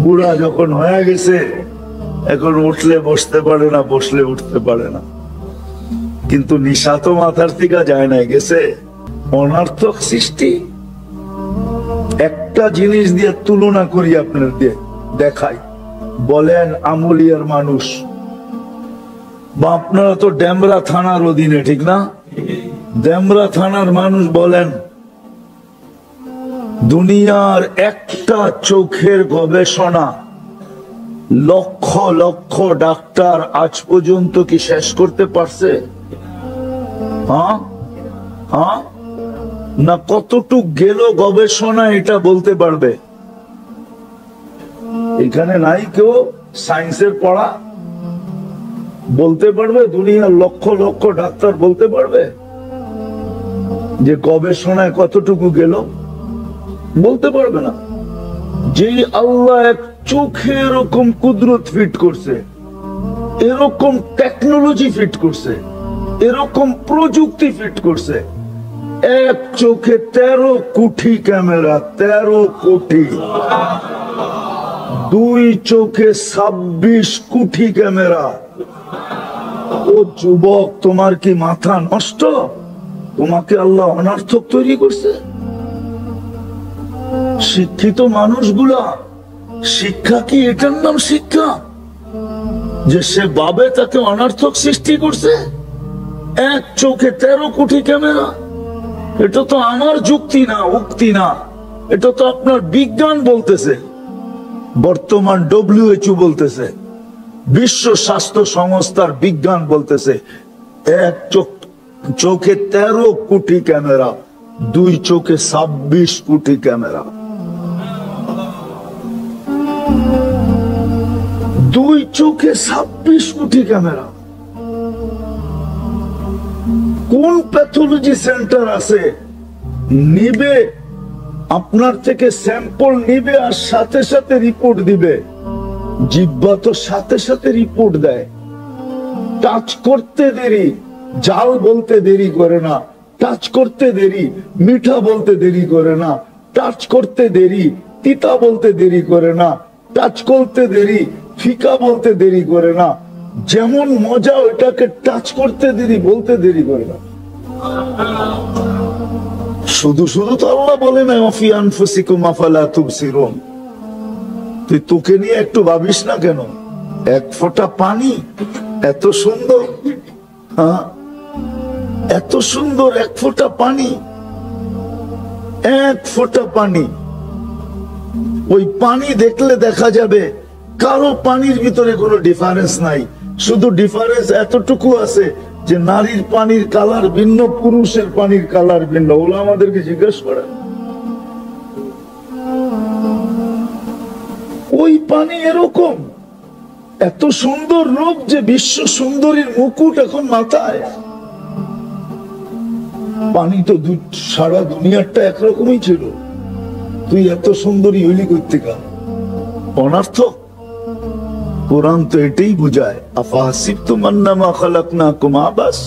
বুড়া যখন হয়ে গেছে এখন উঠলে বসতে পারে না, বসলে উঠতে পারে না, কিন্তু নিশা তো মাথার থেকে যায় না, গেছে। অনর্থক সৃষ্টি। একটা জিনিস দিয়ে তুলনা করি, আপনার দিয়ে দেখাই। বলেন আমলিয়ার মানুষ, বা আপনারা তো ডেমরা থানার অধীনে, ঠিক না? ডেমরা থানার মানুষ বলেন, দুনিয়ার একটা চোখের গবেষণা লক্ষ লক্ষ ডাক্তার আজ পর্যন্ত কি শেষ করতে পারছে? হ্যাঁ হ্যাঁ না, কতটুক গেল গবেষণা এটা বলতে পারবে? এখানে নাই কেউ সায়েন্সের পড়া, বলতে পারবে? দুনিয়ার লক্ষ লক্ষ ডাক্তার বলতে পারবে যে গবেষণায় কতটুকু গেল? বলতে পারবে না। যে আল্লাহ এক চোখে এরকম কুদরত ফিট করছে, এরকম টেকনোলজি ফিট করছে, এরকম প্রযুক্তি ফিট করছে, এক চোখে 13 কোটি ক্যামেরা, 13 কোটি, দুই চোখে 26 কোটি ক্যামেরা। ও যুবক, তোমার কি মাথা নষ্ট? তোমাকে আল্লাহ অনর্থক তৈরি করছে। শিক্ষিত মানুষগুলা, শিক্ষা কি এটার নাম শিক্ষা যে সে ভাবে তাকে অনর্থক সৃষ্টি করছে? এক চোখে 13 কোটি ক্যামেরা, এটা তো আমার যুক্তি না, উক্তি না, এটা তো আপনার বিজ্ঞান বলতেছে। বর্তমান WHO বলতেছে, বিশ্ব স্বাস্থ্য সংস্থার বিজ্ঞান বলতেছে, এক চোখে 13 কোটি ক্যামেরা, দুই চোখে 26 কোটি ক্যামেরা। দুই চোখে 26 কোটি ক্যামেরা। কোন প্যাথোলজি সেন্টার আছে নিবে আপনার থেকে স্যাম্পল নিবে আর সাথে সাথে রিপোর্ট দিবে? জিহ্বা তো সাথে সাথে রিপোর্ট দেয়। টাচ করতে দেরি, জাল বলতে দেরি করে না। টাচ করতে দেরি, মিঠা বলতে দেরি করে না। টাচ করতে দেরি, তিতা বলতে দেরি করে না। টাচ করতে দেরি, ফিকা বলতে দেরি করে না। যেমন মজা ওটাকে টাচ করতে দেরি, বলতে দেরি করে না। শুধু শুধু তো আল্লাহ বলে না ওয়াফি আনফুসিকুম আফালা তুবসিরুন। তুই তোকে নিয়ে একটু ভাবিস না কেন? এক ফোঁটা পানি এত সুন্দর, হ্যাঁ এত সুন্দর এক ফোঁটা পানি, এক ফোঁটা পানি। ওই পানি দেখলে দেখা যাবে কারো পানির ভিতরে কোনো ডিফারেন্স নাই, শুধু ডিফারেন্স এতটুকু আছে যে নারীর পানির কালার ভিন্ন, পুরুষের পানির কালার ভিন্ন। ওগুলো আমাদেরকে জিজ্ঞেস করে। ওই পানি এরকম এত সুন্দর রূপ যে বিশ্ব সুন্দরীর মুকুট এখন মাথায়। পানি তো সারা দুনিয়াটা একরকমই ছিল, তুই এত সুন্দরী হইলি করতে গা? অনর্থক। কোরআন তো এটাই বুঝায়, আফাসিবতুম আন্নামা খালাকনাকুম আবাস।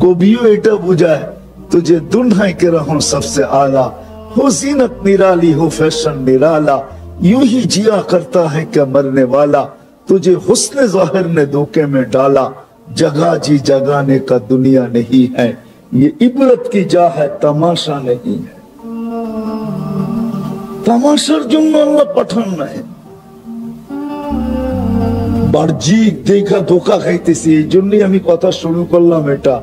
কবিও এটা বুঝায়, তুঝে দুনহাই কে রহো সবসে আলা, हो जीनत निराली हो फैशन निराला, यूं ही जिया करता है क्या मरने वाला, तुझे हुस्न ज़ाहिर ने धोखे में डाला, जगह जी जगाने का दुनिया नहीं है, ये इबरत की जा है तमाशा नहीं है। তামাশার জন্য আল্লাহ পাঠান নাই। বাহ্যিক দেখা ধোকা খাইতেছি, এই জন্যই আমি কথা শুরু করলাম এটা,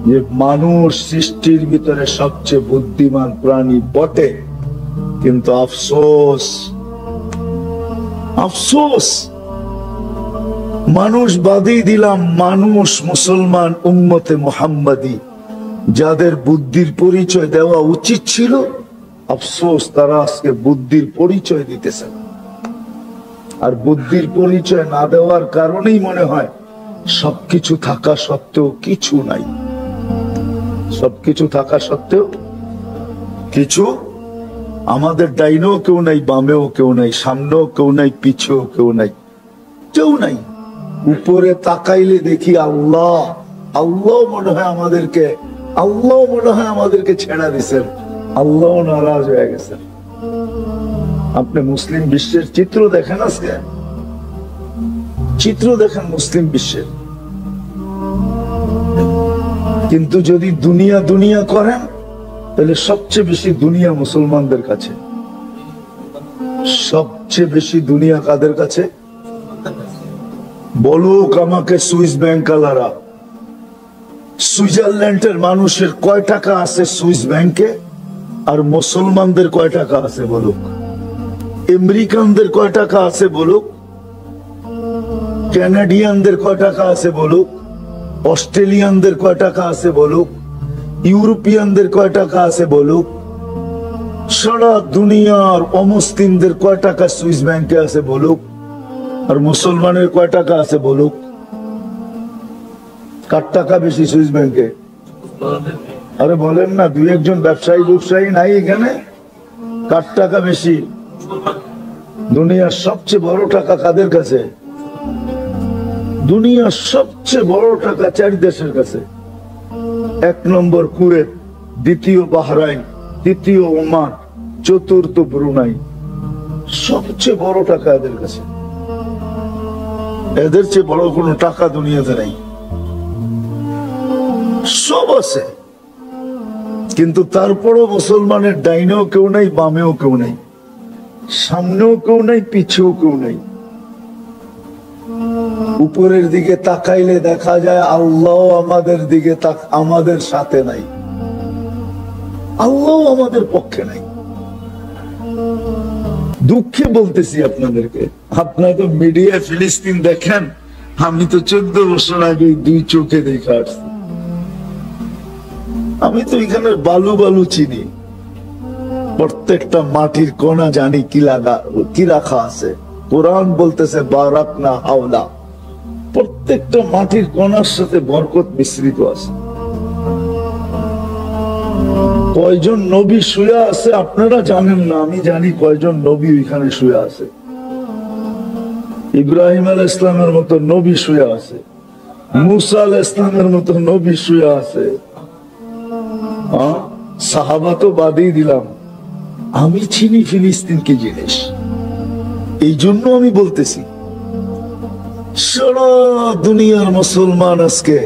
যে মানুষ সৃষ্টির ভিতরে সবচেয়ে বুদ্ধিমান প্রাণী বটে, কিন্তু আফসোস, আফসোস মানুষ বাদই দিলাম, মানুষ মুসলমান উম্মতে মুহাম্মাদি যাদের বুদ্ধির পরিচয় দেওয়া উচিত ছিল, আফসোস তারা আজকে বুদ্ধির পরিচয় দিতেছে না। আর বুদ্ধির পরিচয় না দেওয়ার কারণেই মনে হয় সবকিছু থাকা সত্ত্বেও কিছু নাই। সবকিছু থাকা সত্ত্বেও কিছু, আমাদের ডাইনেও কেউ নাই, বামেও কেউ নাই, সামনেও কেউ নাই, পিছেও কেউ নাই, কেউ নাই। উপরে তাকাইলে দেখি আল্লাহ, আল্লাহ মনে হয় আমাদেরকে, আল্লাহ মনে হয় আমাদেরকে ছেড়া দিছেন, আল্লাহ নারাজ হয়ে গেছেন। আপনি মুসলিম বিশ্বের চিত্র দেখেন, আজকে চিত্র দেখেন মুসলিম বিশ্বের। কিন্তু যদি দুনিয়া দুনিয়া করেন তাহলে সবচেয়ে বেশি দুনিয়া মুসলমানদের কাছে, সবচেয়ে বেশি দুনিয়া কাদের কাছে? বলুক আমাকে সুইস ব্যাংক আলারা, সুইজারল্যান্ডের মানুষের কয় টাকা আছে সুইস ব্যাংকে, আর মুসলমানদের কয় টাকা আছে বলুক? আমেরিকানদের কয় টাকা আছে বলুক? কানাডিয়ানদের কয় টাকা আছে বলুক? অস্ট্রেলিয়ানদের কয় টাকা আছে বলুক? ইউরোপিয়ানদের কয় টাকা আছে বলুক? সারা দুনিয়ার অমুসলিমদের কয় টাকা সুইস ব্যাংকে আছে বলুক? আর মুসলমানের কয় টাকা আছে বলুক? কার টাকা বেশি সুইস ব্যাংকে? আরে বলেন না, দুই একজন ব্যবসায়ী নাই এখানে? কার টাকা বেশি? দুনিয়ার সবচেয়ে বড় টাকা কাদের কাছে? দুনিয়ার সবচেয়ে বড় টাকা 4 দেশের কাছে। 1 নম্বর কুয়েত, দ্বিতীয় বাহরাইন, তৃতীয় ওমান, চতুর্থ ব্রুনাই। সবচেয়ে বড় টাকা এদের কাছে। এদের চেয়ে বড় কোনো টাকা দুনিয়াতে নাই। সব আছে, কিন্তু তারপরও মুসলমানের ডাইনেও কেউ নাই, বামেও কেউ নাই, সামনেও কেউ নাই, পিছেও কেউ নাই। উপরের দিকে তাকাইলে দেখা যায় আল্লাহ আমাদের দিকে আমাদের সাথে নাই, আল্লাহ আমাদের পক্ষে নাই। দুঃখে বলতেছি আপনাদেরকে, আপনারা তো মিডিয়া ফিলিস্তিন দেখেন, আমি তো 14 বছর আগে 2 চোখে দেখা আসছি। আমি তো এখানে বালু বালু চিনি, প্রত্যেকটা মাটির কোণা জানি কি রাখা আছে। কোরআন বলতেছে বারাকনা হাওলা, প্রত্যেকটা মাটির কোণার সাথে বরকত মিশ্রিত আছে। কয়জন নবী শুয়ে আছে আপনারা জানেন না, আমি জানি কয়জন নবী ওইখানে শুয়ে আছে। ইব্রাহিম আলাইহিস সালামের মতো নবী শুয়ে আছে, মুসা আলাইহিস সালামের মতো নবী শুয়ে আছে। সাহাবা তো বাদই দিলাম, আমি চিনি ফিলিস্তিন কি জিনিস। এই জন্য আমি বলতেছি, সারা দুনিয়ার মুসলমান আজকে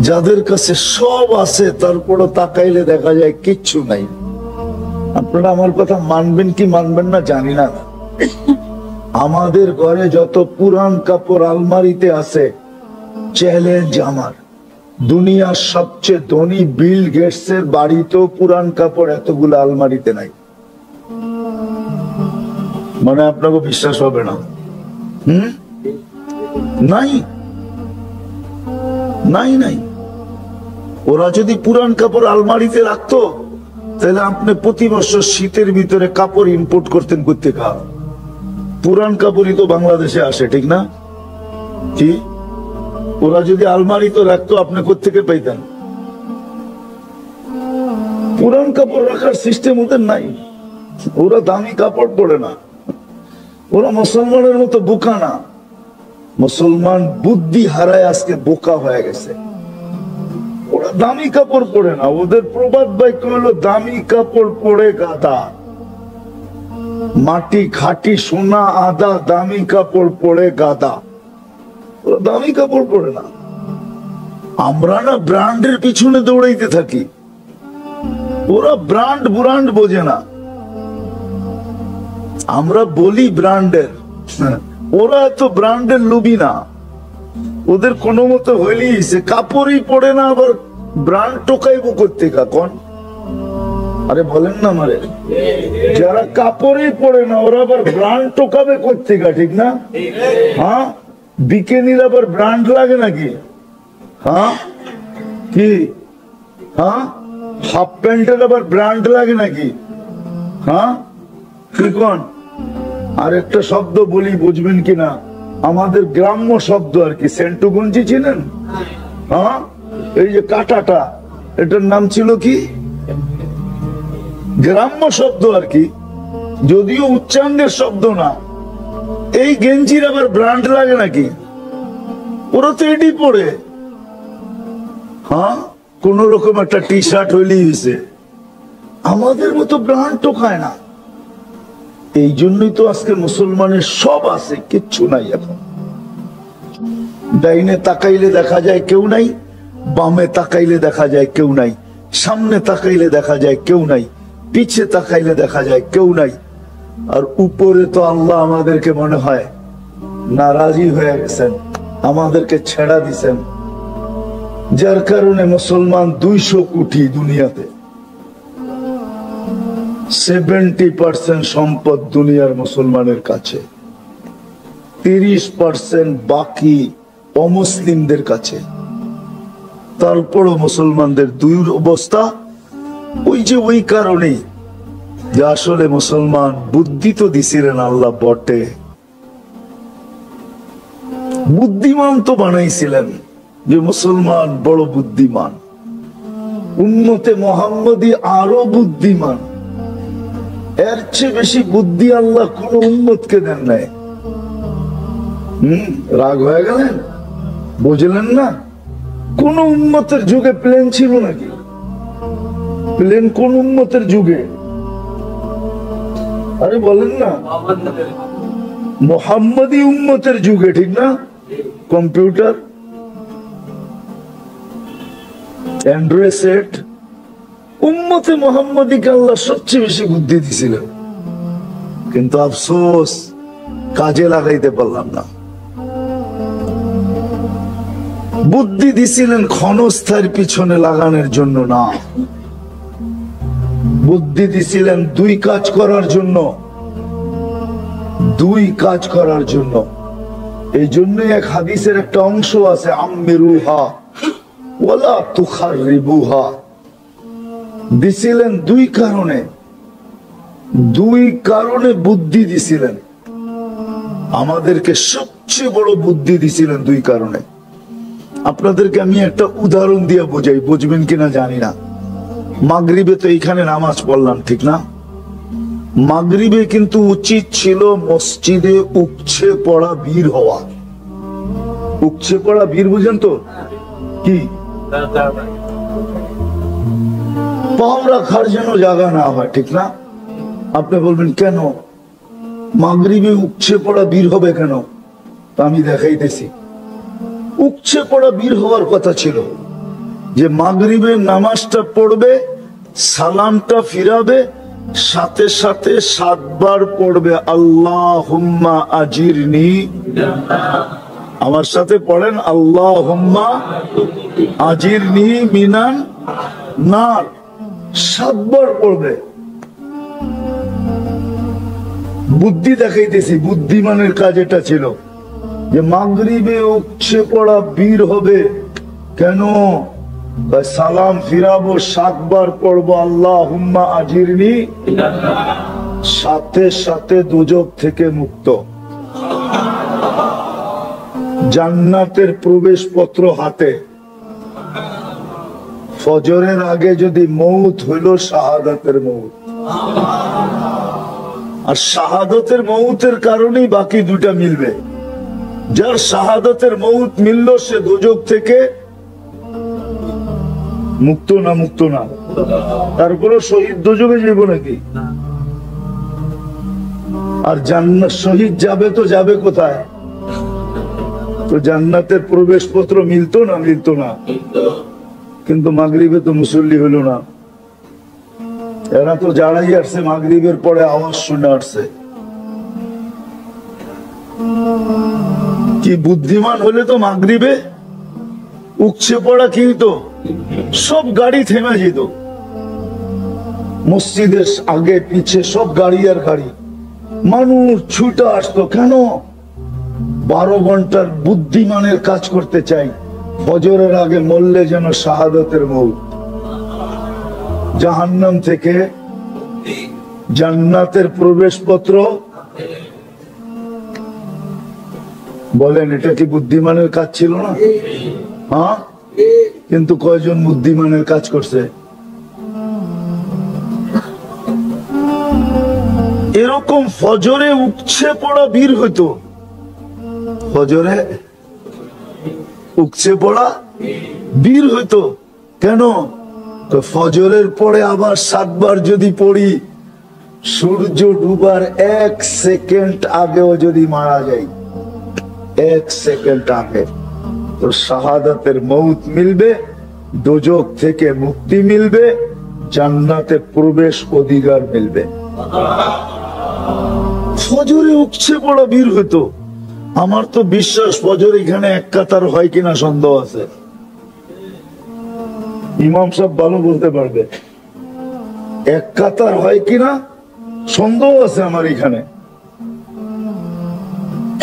যাদের কাছে সব আছে, তারপরে তাকাইলে দেখা যায় কিচ্ছু নাই। আপনারা আমার কথা মানবেন কি মানবেন না জানি না। আমাদের ঘরে যত পুরান কাপড় আলমারিতে আছে, চ্যালেঞ্জ আমার, দুনিয়ার সবচেয়ে ধনী বিল গেটসের বাড়িতেও পুরান কাপড় এতগুলো আলমারিতে নাই। মানে আপনাকে বিশ্বাস হবে না। নাই নাই নাই। ওরা যদি পুরান কাপড় আলমারিতে রাখতো, তাহলে আপনি প্রতি বছর শীতের ভিতরে কাপড় ইম্পোর্ট করতেন করতে। পুরান কাপড়ই তো বাংলাদেশে আসে, ঠিক না? কি ওরা যদি আলমারি তো রাখতো, আপনি কোত্থেকে পাইতেন? পুরান কাপড় রাখার সিস্টেম ওদের নাই। ওরা দামি কাপড় পরে না, ওরা মুসলমানের মতো বোকা না। মুসলমান বুদ্ধি হারায় আজকে বোকা হয়ে গেছে। ওরা দামি কাপড় পরে না, ওদের প্রবাদ বাক্য হলো দামি কাপড় পরে গাদা। মাটি খাটি সোনা আদা, দামি কাপড় পরে গাদা। ওরা দামি কাপড় পরে না। আমরা না ব্র্যান্ডের পিছনে দৌড়াইতে থাকি, ওরা ব্র্যান্ড বোঝে না। আমরা বলি ব্র্যান্ডের, ওরা তো ব্র্যান্ডের লুবি না। ওদের কোনো মতো হইলেই সে কাপড়ই পরে না, আবার ব্র্যান্ড টোকাইবো করতে কন। আরে বলেন না মারে, যারা কাপড়ই পরে না ওরা আবার ব্র্যান্ড টোকাবে করতে, ঠিক না? হ্যাঁ, বিকেনির আবার ব্র্যান্ড লাগে নাকি? হ্যাঁ কি? হ্যাঁ, হাফ প্যান্টের আবার ব্র্যান্ড লাগে নাকি? হ্যাঁ কি কোন? আর একটা শব্দ বলি, বুঝবেন কিনা, আমাদের গ্রাম্য শব্দ আর কি। সেন্টু গঞ্জি চিনেন? হ্যাঁ, এই যে কাটাটা, এটার নাম ছিল কি? গ্রাম্য শব্দ আর কি, যদিও উচ্চাঙ্গের শব্দ না। এই গেঞ্জির আবার ব্র্যান্ড লাগে নাকি? ওরা তো এটি পরে। হ্যাঁ, কোন রকম একটা টি শার্ট হইলেই হয়েছে। আমাদের মতো ব্র্যান্ড টোকায় না। এই জন্যই তো আজকে মুসলমানের সব আছে, কিচ্ছু নাই। এখন ডাইনে তাকাইলে দেখা যায় কেউ নাই, বামে তাকাইলে দেখা যায় কেউ নাই, সামনে তাকাইলে দেখা যায় কেউ নাই, পিছে তাকাইলে দেখা যায় কেউ নাই। আর উপরে তো আল্লাহ আমাদেরকে মনে হয় নারাজি হয়ে গেছেন, আমাদেরকে ছেড়া দিছেন, যার কারণে মুসলমান 200 কোটি দুনিয়াতে। 70% সম্পদ দুনিয়ার মুসলমানের কাছে, 30% বাকি অমুসলিমদের কাছে। তারপরও মুসলমানদের দুরবস্থা ওই কারণেই যে আসলে মুসলমান বুদ্ধি তো দিছিলেন আল্লাহ বটে, বুদ্ধিমান তো বানাইছিলেন, যে মুসলমান বড় বুদ্ধিমান, উম্মতে মুহাম্মদী আরো বুদ্ধিমান। এর চেয়ে বেশি বুদ্ধি আল্লাহ কোন উম্মতকে দেন নাই। রাগ হয়ে গেলেন? বুঝলেন না? কোন উম্মতের যুগে প্লেন ছিল নাকি? প্লেন কোন উম্মতের যুগে? আরে বলেন না, মুহাম্মদী উম্মতের যুগে, ঠিক না? কম্পিউটার, অ্যান্ড্রয়েড সেট, উম্মতে মুহাম্মদীকে আল্লাহ সবচেয়ে বেশি বুদ্ধি দিছিলেন, কিন্তু আফসোস কাজে লাগাইতে পারলাম না। বুদ্ধি দিছিলেন ক্ষণস্থায়ীর পিছনে লাগানোর জন্য না, বুদ্ধি দিছিলেন 2 কাজ করার জন্য, 2 কাজ করার জন্য। এই জন্য এক হাদিসের একটা অংশ আছে, আম্মিরুহা ওয়ালা তুখাররিবুহা। দিছিলেন 2 কারণে, 2 কারণে বুদ্ধি দিছিলেন আমাদেরকে, সবচেয়ে বড় বুদ্ধি দিছিলেন 2 কারণে। আপনাদেরকে আমি একটা উদাহরণ দিয়ে বোঝাই, বুঝবেন কিনা জানি না। মাগরিবে তো এইখানে নামাজ পড়লাম, ঠিক না? মাগরিবে কিন্তু উচিত ছিল মসজিদে উপচে পড়া ভিড় হওয়া। উপচে পড়া ভিড় বুঝেন তো কি? পাও রাখার যেন জায়গা না হয়, ঠিক না? আপনি বলবেন কেন মাগরিবে উপচে পড়া ভিড় হবে কেন? তা আমি দেখাইতেছি। উপচে পড়া ভিড় হওয়ার কথা ছিল যে মাগরিবের নামাজটা পড়বে, সালামটা ফিরাবে, সাথে সাথে 7 বার পড়বে আল্লাহুম্মা আজিরনি। আমার সাথে পড়েন, আল্লাহুম্মা আজিরনি মিনান নার। 7 বার পড়বে। বুদ্ধি দেখাইতেছি, বুদ্ধিমানের কাজ এটা ছিল যে মাগরিবে উপচে পড়া ভিড় হবে কেন? সালাম ফিরাবো, 7 বার পড়বো আল্লাহুম্মা আজিরনি, সাথে সাথে দুজক থেকে মুক্ত। জান্নাতের প্রবেশপত্র হাতে। ফজরের আগে যদি মৌত হইল শাহাদাতের মৌত, আর শাহাদাতের মৌতের কারণেই বাকি 2টা মিলবে। যার শাহাদাতের মৌত মিলল সে দুজক থেকে মুক্ত না? মুক্ত না। তারপরে শহীদ দুজকে যাইব নাকি? আর জান্নাত শহীদ যাবে তো যাবে কোথায়? তো জান্নাতের প্রবেশপত্র মিলতো না? মিলতো না। কিন্তু মাগরিবে তো মুসল্লি হইল না। এরা তো যারাই আসছে মাগরিবের পরে আওয়াজ শুনে আসছে। কি বুদ্ধিমান হলে তো মাগরিবে উপচে পড়া কি হইতো? সব গাড়ি থেমে যেত, মসজিদের আগে পিছে সব গাড়ি আর গাড়ি, মানুষ ছুটে আসতো। কেন? 12 ঘন্টার বুদ্ধিমানের কাজ করতে চাই। ফজরের আগে মরলে যেন শাহাদাতের মৌত, জাহান্নাম থেকে জান্নাতের প্রবেশপত্র। বলেন এটা কি বুদ্ধিমানের কাজ ছিল না? হ্যাঁ, কিন্তু কয়জন বুদ্ধিমানের কাজ করছে? এরকম ফজরে উপচে পড়া ভিড় হইতো। ফজরে উপচে পড়া ভিড় হইতো কেন? তো ফজরের পরে আবার 7 বার যদি পড়ি সূর্য ডুবার 1 সেকেন্ড আগেও যদি মারা যায়, 1 সেকেন্ড আগে, তো শাহাদাতের মৌত মিলবে, দোজখ থেকে মুক্তি মিলবে, জান্নাতে প্রবেশ অধিকার মিলবে। ফজরে উঠছে বড় বীর হইতো। আমার তো বিশ্বাস ফজর এখানে এক কাতার হয় কিনা সন্দেহ আছে। ইমাম সাহেব ভালো বলতে পারবে, এক কাতার হয় কিনা সন্দেহ আছে আমার এখানে।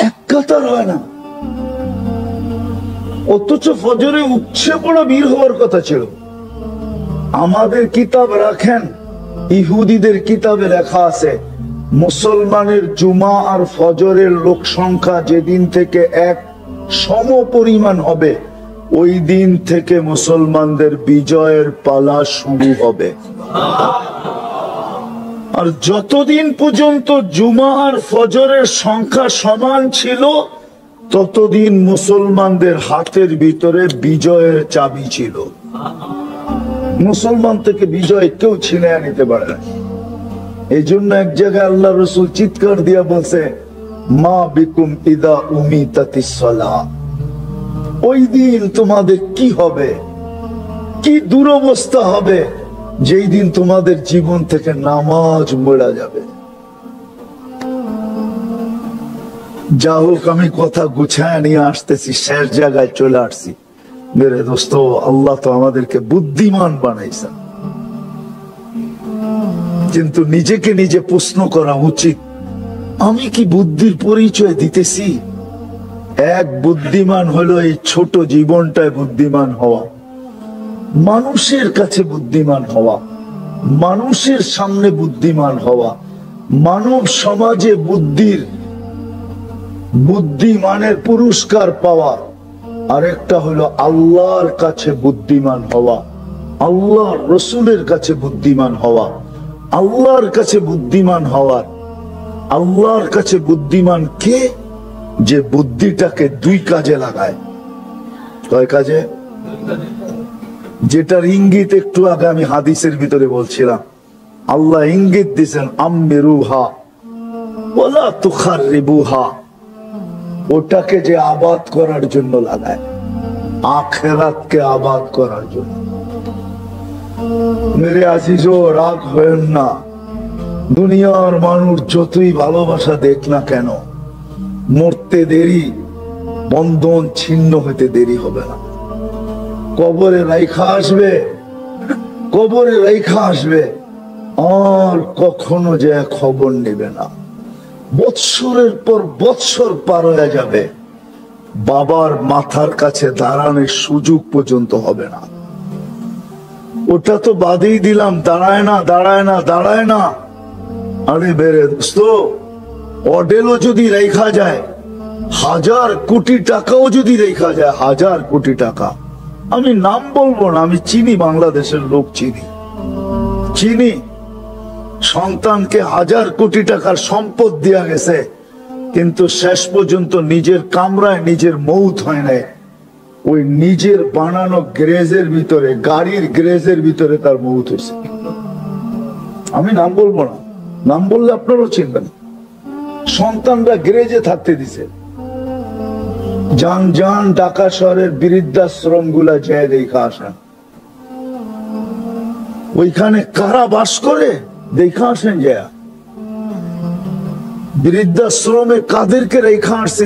এক কাতার হয় না, অথচ ফজরে উঠছে বড় বীর হওয়ার কথা ছিল। আমাদের কিতাব রাখেন, ইহুদিদের কিতাবে লেখা আছে মুসলমানের জুমা আর ফজরের লোক সংখ্যা যেদিন থেকে এক সম পরিমাণ হবে, ওই দিন থেকে মুসলমানদের বিজয়ের পালা শুরু হবে। আর যতদিন পর্যন্ত জুমা আর ফজরের সংখ্যা সমান ছিল, ততদিন মুসলমানদের হাতের ভিতরে বিজয়ের চাবি ছিল। মুসলমান থেকে বিজয় কেউ ছিনে নিতে পারে না। এই জন্য এক জায়গায় আল্লাহ রসুল চিৎকার দিয়া বলছে, মা বিকুম ইদা উমিতাতিস সালাহ, ওই দিন তোমাদের কি হবে, কি দুরবস্থা হবে, যেই দিন তোমাদের জীবন থেকে নামাজ মরে যাবে। যা হোক, আমি কথা গুছায় নিয়ে আসতেছি, শেষ জায়গায় চলে আসছি। মেরে দোস্ত, আল্লাহ তো আমাদেরকে বুদ্ধিমান বানাইছেন, কিন্তু নিজেকে নিজে প্রশ্ন করা উচিত, আমি কি বুদ্ধির পরিচয় দিতেছি? এক বুদ্ধিমান হলো এই ছোট জীবনটায় বুদ্ধিমান হওয়া, মানুষের কাছে বুদ্ধিমান হওয়া, মানুষের সামনে বুদ্ধিমান হওয়া, মানব সমাজে বুদ্ধিমানের পুরস্কার পাওয়া। আরেকটা হলো আল্লাহর কাছে বুদ্ধিমান হওয়া, আল্লাহর রসুলের কাছে বুদ্ধিমান হওয়া। আল্লাহর কাছে বুদ্ধিমান হওয়ার, আল্লাহর কাছে বুদ্ধিমান কে? যে বুদ্ধিটাকে দুই কাজে লাগায়। কয় কাজে? যেটার ইঙ্গিত একটু আগে আমি হাদিসের ভিতরে বলছিলাম। আল্লাহ ইঙ্গিত দিয়েছেন, আম্মিরুহা ওয়ালা তুখাররিবুহা, ওটাকে যে আবাদ করার জন্য লাগায়, আখিরাতকে আবাদ করার জন্য। মেরে আজিজো, রাগ হয়েন না। দুনিয়ার মানুষ যতই ভালোবাসা দেখ না কেন, মরতে দেরি, বন্ধন ছিন্ন হতে দেরি হবে না। কবরে রাইখা আসবে, কবরে রাইখা আসবে, আর কখনো যে খবর নেবে না। বৎসরের পর বৎসর পার হয়ে যাবে, বাবার মাথার কাছে দাঁড়ানোর সুযোগ পর্যন্ত হবে না। ওটা তো বাদেই দিলাম, দাঁড়ায় না, দাঁড়ায় না, দাঁড়ায় না। আরে বেরে দোস্ত, অডেলও যদি রেখা যায়, 1000 কোটি টাকাও যদি রেখা যায়, 1000 কোটি টাকা, আমি নাম বলবো না, আমি চিনি, বাংলাদেশের লোক চিনি। সন্তানকে 1000 কোটি টাকার সম্পদ দেয়া গেছে, কিন্তু শেষ পর্যন্ত নিজের কামরায় নিজের মৌত হয় নাই। ওই নিজের বানানো গ্যারেজের ভিতরে, গাড়ির গ্যারেজের ভিতরে তার মৌত হয়েছে। আমি নাম বলবো না, নাম বললে আপনারাও চিনবেন। সন্তানরা গ্যারেজে থাকতে দিছে। যান ঢাকা শহরের বৃদ্ধাশ্রম গুলা যায় দেখা আসেন, ওইখানে কারা বাস করে দেখা আসেন। যায় বৃদ্ধাশ্রমে কাদেরকে রেখা আসছে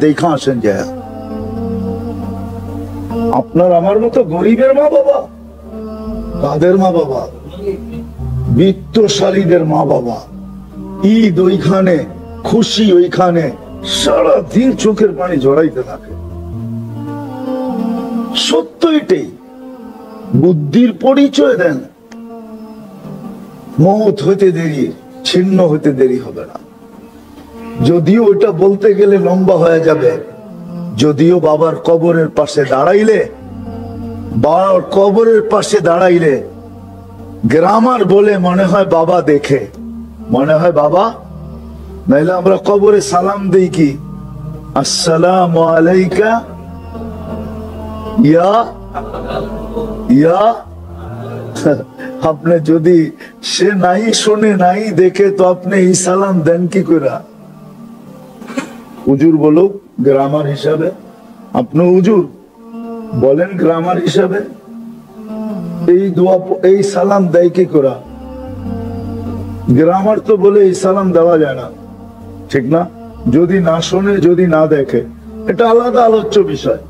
দেখা আসেন। যায় আপনার আমার মতো গরিবের মা বাবা, কাদের মা বাবা? বিত্তশালীদের মা বাবা। ঈদ ওইখানে, খুশি ওইখানে, সারাদিন চোখের পানি ঝরাইতে থাকে। সত্য এটাই। বুদ্ধির পরিচয় দেন, মৌত হইতে দেরি, ছিন্ন হইতে দেরি হবে না। যদিও ওইটা বলতে গেলে লম্বা হয়ে যাবে। যদিও বাবার কবরের পাশে দাঁড়াইলে, বাবার কবরের পাশে দাঁড়াইলে গ্রামার বলে মনে হয় বাবা দেখে, মনে হয় বাবা। নাইলে আমরা কবরে সালাম দেই কি, আসসালামু আলাইকা ইয়া। আপনি যদি সে নাই শোনে নাই দেখে, তো আপনি এই সালাম দেন কি করে? হুজুর বলো গ্রামার হিসাবে, আপনি হুজুর বলেন গ্রামার হিসাবে, এই দোয়া এই সালাম দেয় কি করে? গ্রামার তো বলে এই সালাম দেওয়া যায় না, ঠিক না? যদি না শোনে, যদি না দেখে, এটা আলাদা আলোচ্য বিষয়।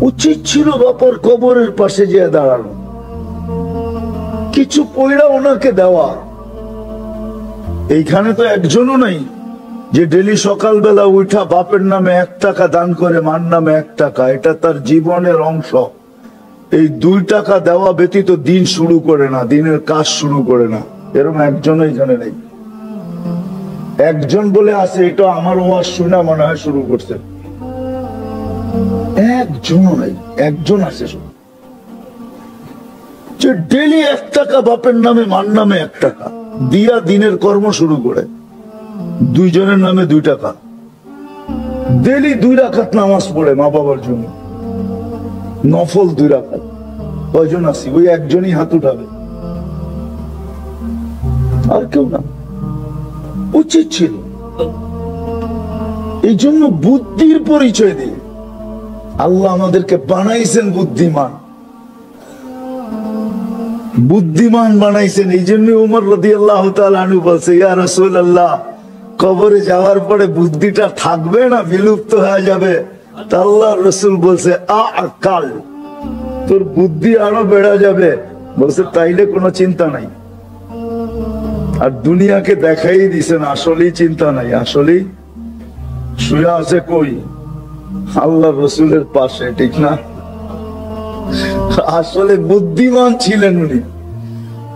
উচিত ছিল বাপার কবরের পাশে যেয়ে দাঁড়ানো, কিছু পয়লা ওনাকে দেওয়া। এইখানে তো একজনও নাই যে ডেলি সকালবেলা উঠা বাপের নামে 1 টাকা দান করে, মার নামে 1 টাকা, এটা তার জীবনের অংশ। এই 2 টাকা দেওয়া ব্যতীত দিন শুরু করে না, দিনের কাজ শুরু করে না, এরকম একজনও এখানে নেই। একজন বলে আছে, এটা আমার ওয়াজ শুনে মনে হয় শুরু করছে, একজনও নাই। একজন আছে যে ডেলি 1 টাকা বাপের নামে মার নামে 1 টাকা দিয়া দিনের কর্ম শুরু করে, 2 জনের নামে 2 টাকা, ডেলি 2 রাকাত নামাজ পড়ে মা বাবার জন্য, নফল 2 রাকাত। কয়জন আছি? ওই একজনই হাত উঠাবে, আর কেউ না। উচিত ছিল এই জন্য বুদ্ধির পরিচয় দিয়ে আল্লাহ আমাদেরকে বানাইছেন বুদ্ধিমান, বুদ্ধিমান বানাইছেন। এই জন্য উমর রাদিয়াল্লাহু তাআলা আনহু বলছে, ইয়া রাসূলুল্লাহ, কবরে যাওয়ার পরে বুদ্ধিটা থাকবে না বিলুপ্ত হয়ে যাবে? তা আল্লাহর রাসূল বলছে, আকাল, তোর বুদ্ধি আরো বেড়ে যাবে। বলছে তাইলে কোনো চিন্তা নাই। আর দুনিয়াকে দেখাই দিছেন আসলেই চিন্তা নাই, আসলেই শুয়ে আছে কই? আল্লাহর রাসূলের পাশে, ঠিক না? আসলে বুদ্ধিমান ছিলেন উনি।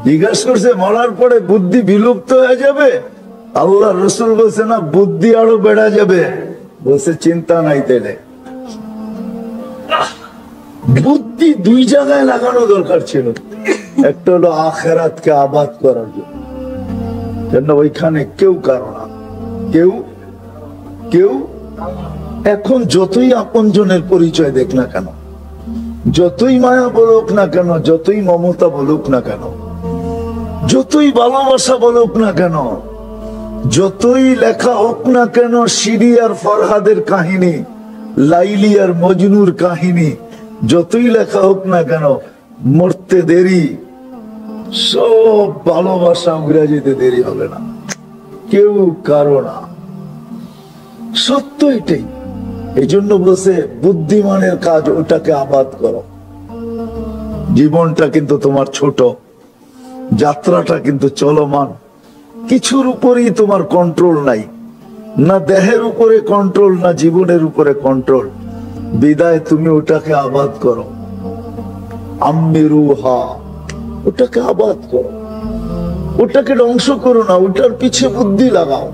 জিজ্ঞাসা করছে মরার পরে বুদ্ধি বিলুপ্ত হয়ে যাবে? আল্লাহর রাসূল বলছে না, বুদ্ধি আরো বেড়ে যাবে। বলছে চিন্তা নাই। তাইলে বুদ্ধি 2 জায়গায় লাগানো দরকার ছিল। একটা হলো আখিরাতকে আবাদ করার জন্য, ওইখানে কেউ কারো না, কেউ এখন যতই আপনজনের পরিচয় দেখ না কেন, যতই মায়া বলুক না কেন, যতই মমতা বলুক না কেন, যতই ভালোবাসা বলুক না কেন, যতই লেখা হোক না কেন শিরি আর ফরহাদের কাহিনী, লাইলি আর মজনুর কাহিনী, যতই লেখা হোক না কেন, মরতে দেরি, সব ভালোবাসা উড়ে যেতে দেরি হবে না, কেউ কারো না। সত্য এটাই। এই জন্য বলছে বুদ্ধিমানের কাজ ওটাকে আবাদ করো। জীবনটা কিন্তু তোমার ছোট, যাত্রাটা কিন্তু চলমান, কিছুর উপরেই তোমার কন্ট্রোল নাই, না দেহের উপরে কন্ট্রোল, না জীবনের উপরে কন্ট্রোল। বিদায় তুমি ওটাকে আবাদ করো, আম্মিরুহা, ওটাকে আবাদ করো, ওটাকে ধ্বংস করো না, ওটার পিছে বুদ্ধি লাগাও।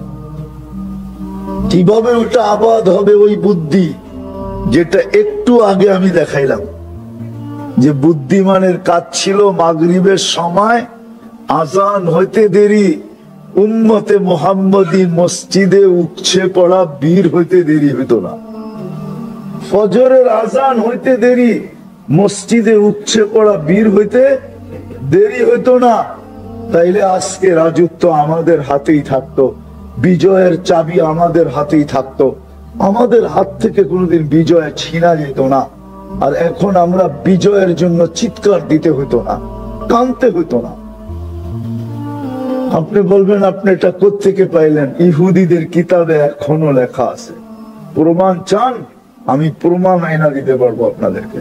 কিভাবে ওটা আবাদ হবে? ওই বুদ্ধি যেটা একটু আগে আমি দেখাইলাম, যে বুদ্ধিমানের কাজ ছিল মাগরিবের সময় আজান হইতে দেরি, উম্মতে মুহাম্মদী মসজিদে উপচে পড়া বীর হইতে দেরি হইতো না। ফজরের আজান হইতে দেরি, মসজিদে উপচে পড়া বীর হইতে দেরি হইতো না। তাইলে আজকে রাজত্ব আমাদের হাতেই থাকতো, বিজয়ের চাবি আমাদের হাতেই থাকতো, আমাদের হাত থেকে কোনোদিন বিজয় ছিনা যেত না। আর এখন আমরা বিজয়ের জন্য চিৎকার দিতে হইতো না, কাঁদতে হইতো না। আপনি বলবেন আপনি এটা কোত্থেকে পাইলেন? ইহুদিদের কিতাবে এখনো লেখা আছে। প্রমাণ চান? আমি প্রমাণ আইনা দিতে পারবো আপনাদেরকে।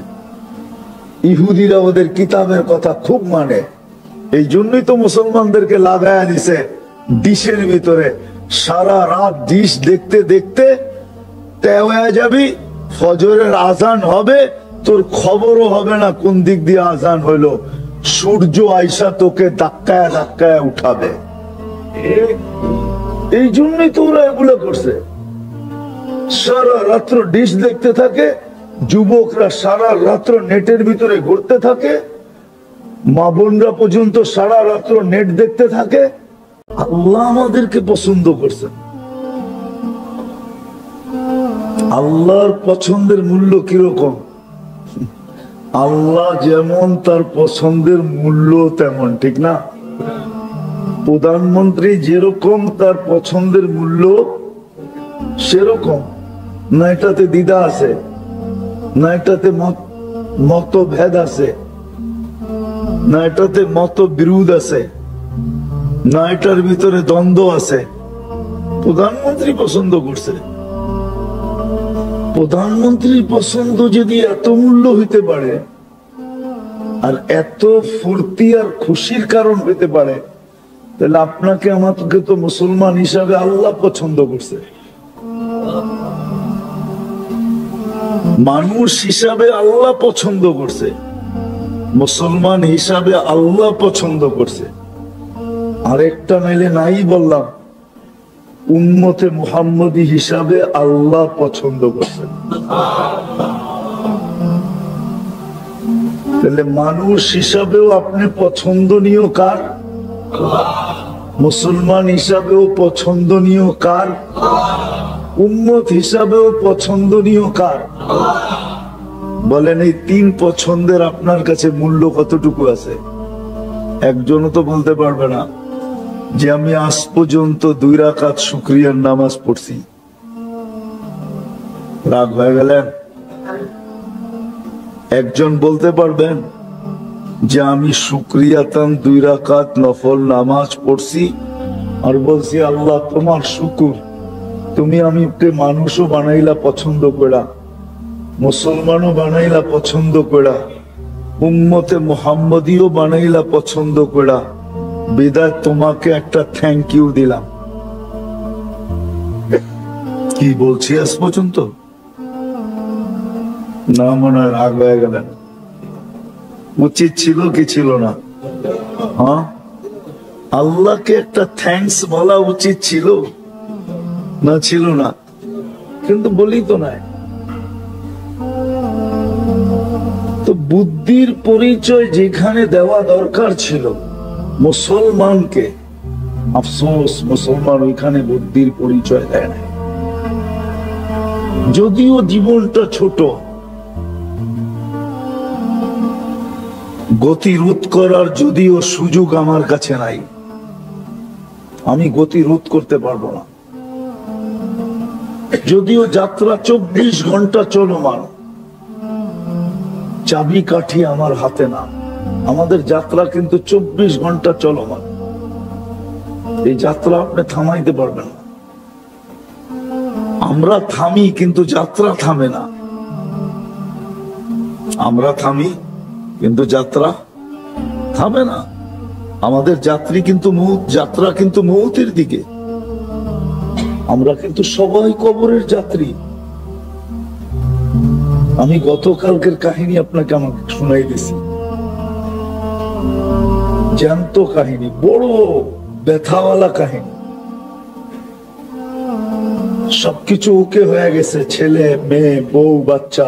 ইহুদিরা ওদের কিতাবের কথা খুব মানে, এই জন্যই তো মুসলমানদেরকে লাগায়া দিছে ডিশের ভিতরে। সারা রাত ডিশ দেখতে দেখতে ট্যাও হয়ে যাবি, ফজরের আজান হবে, তোর খবরও হবে না কোন দিক দিয়ে আজান হইলো। সূর্য আইসা তোকে ধাক্কায় ধাক্কায় উঠাবে। এই জন্যই তো ওরা এগুলো করছে। সারা রাত্র ডিশ দেখতে থাকে, যুবকরা সারা রাত্র নেটের ভিতরে ঘুরতে থাকে, মা বোনরা পর্যন্ত সারা রাত্র নেট দেখতে থাকে। আল্লাহ আমাদেরকে পছন্দ করছে। আল্লাহর পছন্দের মূল্য কিরকম? আল্লাহ যেমন তার পছন্দের মূল্য তেমন, ঠিক না? প্রধানমন্ত্রী যেরকম তার পছন্দের মূল্য সেরকম, না এটাতে দ্বিধা আছে, না এটাতে মতভেদ আছে, না এটাতে মত বিরোধ আছে, না এটার ভিতরে দ্বন্দ্ব আছে। প্রধানমন্ত্রী পছন্দ করছে। প্রধানমন্ত্রীর পছন্দ যদি এত মূল্য হইতে পারে আর এত ফুর্তি আর খুশির কারণ হইতে পারে, তাহলে আপনাকে আমাকে তো মুসলমান হিসাবে আল্লাহ পছন্দ করছে, মানুষ হিসাবে আল্লাহ পছন্দ করছে, মুসলমান হিসাবে আল্লাহ পছন্দ করছে। আরেকটা নাইলে নাই বললাম, উম্মতে মুহাম্মদী হিসাবে আল্লাহ পছন্দ করছে। তাহলে মানুষ হিসাবেও আপনি পছন্দনীয় কার? মুসলমান হিসাবেও পছন্দনীয় কার? উম্মত হিসাবেও পছন্দনীয় কার? বলেন এই তিন পছন্দের আপনার কাছে মূল্য কতটুকু আছে? একজনও তো বলতে পারবে না যে আমি আজ পর্যন্ত 2 রাকাত শুকরিয়ার নামাজ পড়ছি। রাগ হয়ে গেলেন? একজন বলতে পারবেন যে আমি শুকরিয়াতান 2 রাকাত নফল নামাজ পড়ছি আর বলছি আল্লাহ তোমার শুকুর, তুমি আমাকে মানুষও বানাইলা পছন্দ করা, মুসলমানও বানাইলা পছন্দ করা, উম্মতে মুহাম্মদীও বানাইলা পছন্দ করা, বিদায় তোমাকে একটা থ্যাংক ইউ দিলাম। কি বলছি আজ পর্যন্ত? না, মনে হয় রাগ হয়ে গেলেন। উচিত ছিল কি ছিল না? হ্যাঁ, আল্লাহকে একটা থ্যাঙ্কস বলা উচিত ছিল না ছিল না? কিন্তু বলি তো নাই। তো বুদ্ধির পরিচয় যেখানে দেওয়া দরকার ছিল মুসলমানকে, আফসোস মুসলমান ওইখানে বুদ্ধির পরিচয় দেয় না। যদিও জীবনটা ছোট, গতি রোধ করার যদিও সুযোগ আমার কাছে নাই, আমি গতি রোধ করতে পারবো না। যদিও যাত্রা 24 ঘন্টা চলমান, চাবি কাঠি আমার হাতে না। আমাদের যাত্রা কিন্তু 24 ঘন্টা চলমান। এই যাত্রা আপনি থামাইতে পারবেন না। আমরা থামি কিন্তু যাত্রা থামে না। আমরা থামি কিন্তু যাত্রা থামে না। আমাদের যাত্রা কিন্তু মৌতের দিকে। আমরা কিন্তু সবাই কবরের যাত্রী। আমি গতকালকের কাহিনী আপনাকে আমাকে শোনাই দিছি, জ্যান্ত কাহিনী, বড় ব্যথাওয়ালা কাহিনী। সবকিছু ওকে হয়ে গেছে, ছেলে মেয়ে বউ বাচ্চা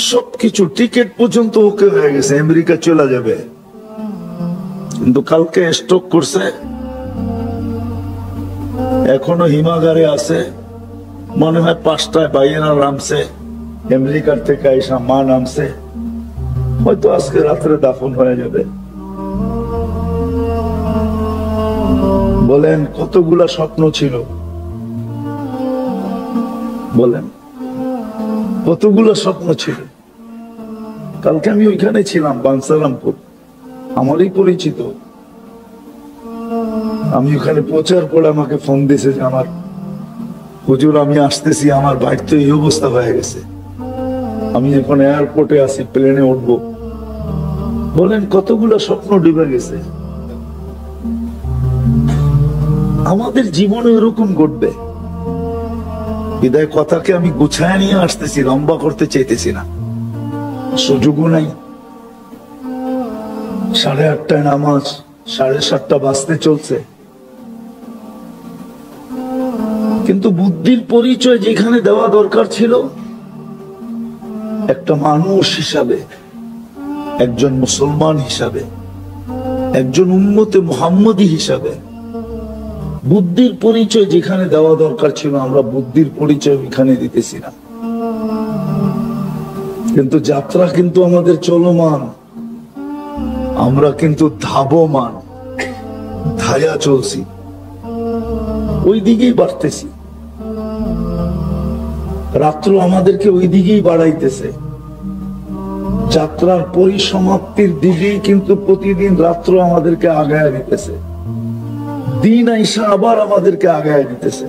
সবকিছু, টিকিট পর্যন্ত ওকে হয়ে গেছে, আমেরিকা চলে যাবে। কিন্তু কালকে স্ট্রোক করছে, এখনো হিমাগারে আছে। মনে হয় 5টায় বাইয়েরা নামছে, আমেরিকার থেকে আইসা মা নামছে, হয়তো আজকে রাত্রে দাফন হয়ে যাবে। বলেন কতগুলা স্বপ্ন ছিল, বলেন কতগুলো স্বপ্ন ছিল। কালকে আমি ওইখানে ছিলাম, বানসারামপুর, আমারই পরিচিত। আমি ওখানে পৌঁছার পরে আমাকে ফোন দিয়েছে যে আমার হুজুর আমি আসতেছি, আমার বাইক তো এই অবস্থা হয়ে গেছে, আমি এখন এয়ারপোর্টে আছি, প্লেনে উঠবো। বলেন কতগুলো স্বপ্ন ডুবে গেছে। আমাদের জীবনে এরকম ঘটবে। বিদায় কথাকে আমি গুছায় নিয়ে আসতেছি, লম্বা করতে চাইতেছি না, সুযোগও নাই। 8:30টায় নামাজ, 7:30 বাজতে চলছে। কিন্তু বুদ্ধির পরিচয় যেখানে দেওয়া দরকার ছিল, একটা মানুষ হিসাবে, একজন মুসলমান হিসাবে, একজন উম্মতে মুহাম্মদী হিসাবে বুদ্ধির পরিচয় যেখানে দেওয়া দরকার ছিল, আমরা বুদ্ধির পরিচয় এখানে দিতেছি না। কিন্তু যাত্রা কিন্তু আমাদের চলমান, আমরা কিন্তু ধাবমান। ধায়া চলছি, ওই দিকেই বাড়তেছি। রাত্র আমাদেরকে ওই দিকেই বাড়াইতেছে। যাত্রার পরিসমাপ্তির দিকেই কিন্তু প্রতিদিন রাত্র আমাদেরকে আগায় দিতেছে, দিন আইসা আবার আমাদেরকে আগায় দিতেছে।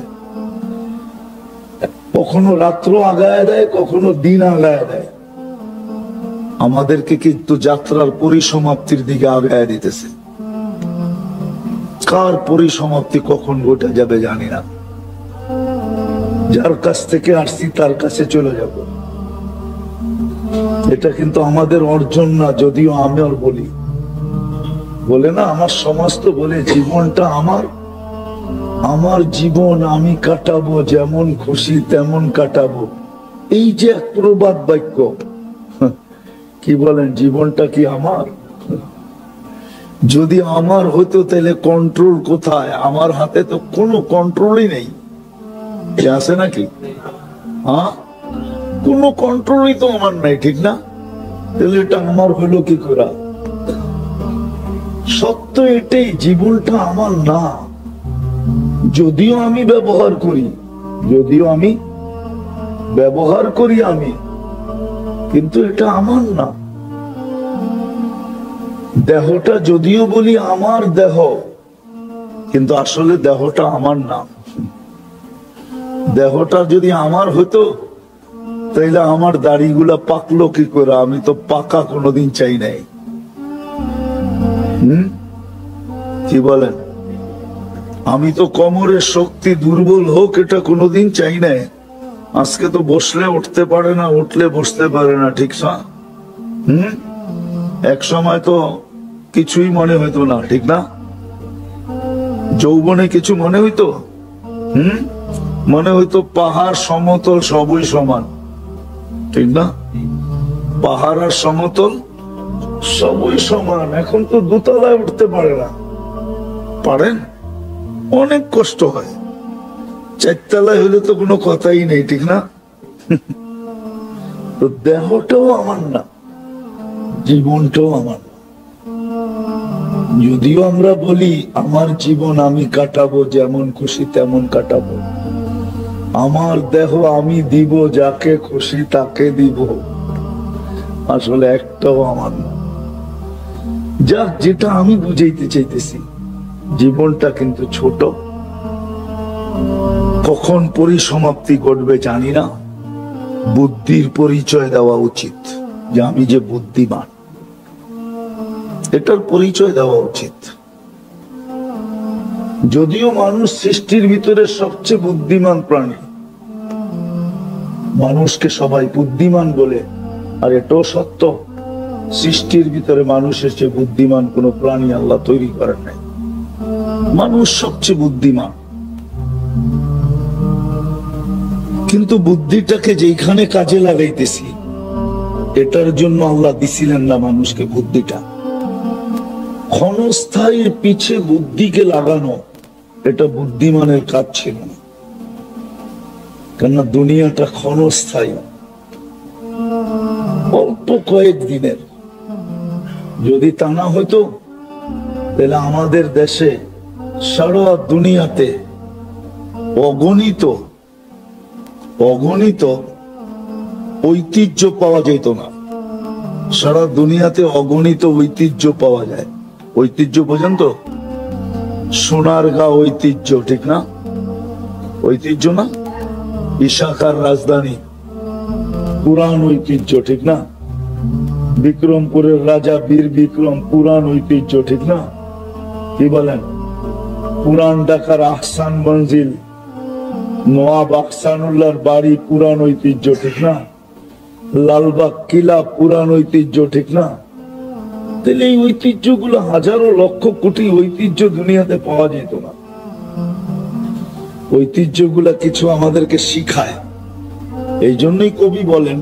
কখনো রাত্র আগায় দেয়, কখনো দিন আগায় দেয়, আমাদেরকে কিন্তু যাত্রার পরিসমাপ্তির দিকে আগায় দিতেছে। কার পরিসমাপ্তি কখন ঘটে যাবে জানি না। যার কাছ থেকে আসছি তার কাছে চলে যাব। এটা কিন্তু আমাদের অর্জন না, যদিও আমি আর বলি, বলে না আমার সমাজ তো বলে জীবনটা আমার, আমার জীবন আমি কাটাবো, যেমন খুশি তেমন কাটাবো। এই যে এক প্রবাদ বাক্য, কি বলেন জীবনটা কি আমার? যদি আমার হতো তাহলে কন্ট্রোল কোথায়? আমার হাতে তো কোনো কন্ট্রোলই নেই, আছে নাকি? হ্যাঁ, কোনো কন্ট্রোলই তো আমার নাই, ঠিক না? তাহলে এটা আমার হলো কি করে? সত্য এটাই, জীবনটা আমার না। যদিও আমি ব্যবহার করি, যদিও আমি ব্যবহার করি আমি, কিন্তু এটা আমার না। দেহটা যদিও বলি আমার দেহ, কিন্তু আসলে দেহটা আমার না। দেহটা যদি আমার হতো তাইলে আমার দাড়িগুলা পাকলো কি করে? আমি তো পাকা কোনোদিন চাই নাই। কি বলেন? আমি তো কোমরের শক্তি দুর্বল হোক এটা কোনোদিন চাই নাই। আজকে তো বসলে উঠতে পারে না, উঠলে বসতে পারে না, ঠিক না? এক সময় তো কিছুই মনে হইতো না, ঠিক না? যৌবনে কিছু মনে হইতো? মনে হইতো পাহাড় সমতল সবই সমান, ঠিক না? পাহাড় আর সমতল সবই সমান। এখন তো দোতলায় উঠতে পারে না। পারেন? অনেক কষ্ট হয়। চারতলায় হলে তো কোনো কথাই নেই, ঠিক না? তো দেহটাও আমার না, জীবনটাও আমার না। যদিও আমরা বলি আমার জীবন আমি কাটাবো, যেমন খুশি তেমন কাটাবো, আমার দেহ আমি দিব, যাকে খুশি তাকে দিব, আসলে একটাও আমার না। যাক, যেটা আমি বুঝাইতে চাইতেছি, জীবনটা কিন্তু ছোট, কখন পরিসমাপ্তি ঘটবে জানি না। বুদ্ধির পরিচয় দেওয়া উচিত যে আমি যে বুদ্ধিমান, এটার পরিচয় দেওয়া উচিত। যদিও মানুষ সৃষ্টির ভিতরে সবচেয়ে বুদ্ধিমান প্রাণী, মানুষকে সবাই বুদ্ধিমান বলে, আর এটাও সত্য, সৃষ্টির ভিতরে মানুষের চেয়ে বুদ্ধিমান কোন প্রাণী আল্লাহ তৈরি করেন নাই। মানুষ সবচেয়ে বুদ্ধিমান, কিন্তু বুদ্ধিটাকে যেখানে কাজে লাগাইতেছি এটার জন্য আল্লাহ দিছিলেন না মানুষকে বুদ্ধিটা। ক্ষণস্থায়ীর পিছে বুদ্ধিকে লাগানো এটা বুদ্ধিমানের কাজ ছিল না, কেননা দুনিয়াটা ক্ষণস্থায়ী, অল্প কয়েক দিনের। যদি তা না হইতো তাহলে আমাদের দেশে সারা দুনিয়াতে অগণিত অগণিত ঐতিহ্য পাওয়া যেত না। সারা দুনিয়াতে অগণিত ঐতিহ্য পাওয়া যায়। ঐতিহ্য পর্যন্ত সোনারগাঁ ঐতিহ্য, ঠিক না? ঐতিহ্য না? ইশাখার রাজধানী, পুরাণ ঐতিহ্য, ঠিক না? বিক্রমপুরের রাজা বীর বিক্রম, পুরাণ ঐতিহ্য, ঠিক না? কি বলেন? পুরান ঢাকার আহসান মঞ্জিল, নওয়াব আহসানুল্লাহর বাড়ি, পুরাণ ঐতিহ্য, ঠিক না? লালবাগ কিলা, পুরাণ ঐতিহ্য, ঠিক না? তাহলে এই ঐতিহ্যগুলো হাজারো লক্ষ কোটি ঐতিহ্য দুনিয়াতে পাওয়া যেত না। ঐতিহ্যগুলা কিছু আমাদেরকে শিখায়। এই জন্যই কবি বলেন,